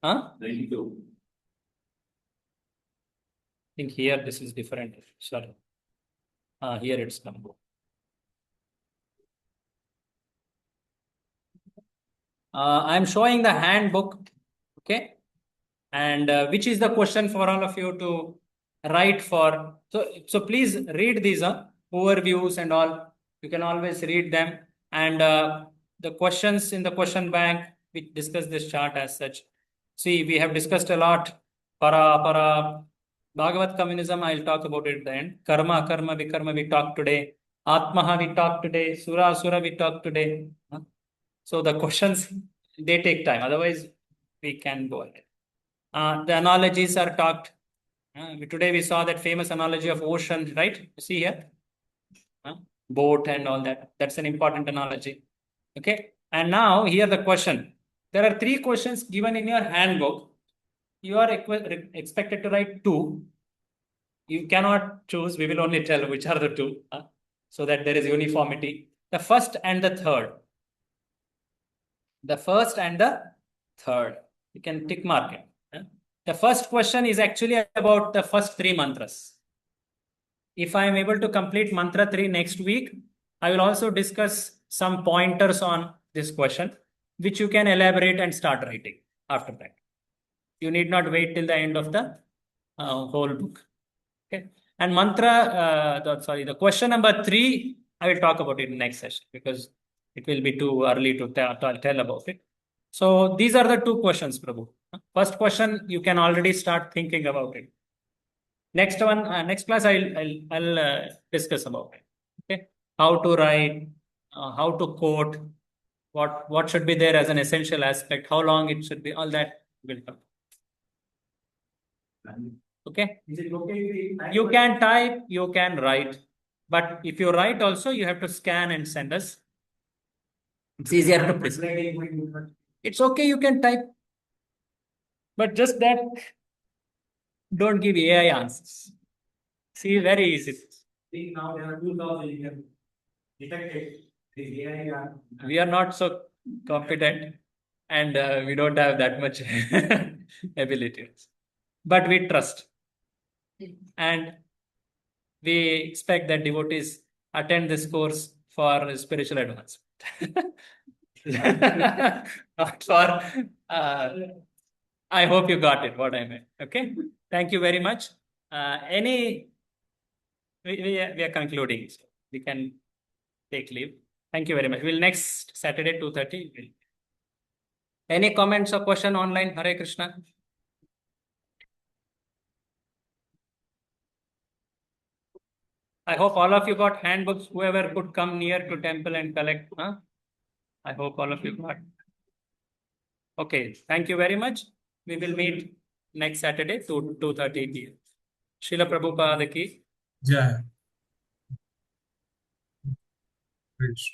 92. I think here this is different. Sorry. Here it's number. I'm showing the handbook. Okay. And which is the question for all of you to write for. So please read these overviews and all. You can always read them. And the questions in the question bank, we discuss this chart as such. See, we have discussed a lot. Para Bhagavat communism, I'll talk about it at the end. Karma, karma, vikarma, we talked today. Atmaha, we talked today. Sura, asura, we talked today. So the questions, they take time. Otherwise, we can go ahead. The analogies are talked. Today we saw that famous analogy of ocean, right? You see here? Boat and all that. That's an important analogy. Okay. And now here the question. There are 3 questions given in your handbook. You are expected to write 2. You cannot choose. We will only tell which are the 2 so that there is uniformity. The first and the third. The first and the third. You can tick mark it. The first question is actually about the first 3 mantras. If I am able to complete mantra 3 next week, I will also discuss some pointers on this question, which you can elaborate and start writing after that. You need not wait till the end of the whole book. Okay. And the question number 3, I will talk about it in next session because it will be too early to tell about it. So these are the 2 questions, Prabhu. First question, you can already start thinking about it. Next one, next class, I'll discuss about it. Okay, how to write, how to quote, what should be there as an essential aspect, how long it should be, all that will come. Okay. Is it okay? You can type, you can write, but if you write also, you have to scan and send us. It's easier to present. It's okay, you can type, but just that don't give AI answers. See, very easy. See, now there are 2,000 you can detect it. The AI We are not so competent and we don't have that much ability. But we trust. And we expect that devotees attend this course for spiritual advancement. Not for, I hope you got it, what I meant. Okay. Thank you very much. We are concluding. So we can take leave. Thank you very much. We'll next Saturday, 2:30. Any comments or question online? Hare Krishna. I hope all of you got handbooks. Whoever could come near to temple and collect. I hope all of you got. Okay. Thank you very much. We will meet next Saturday, 2:30 p.m. Srila Prabhupada ki. Jai. Krishna.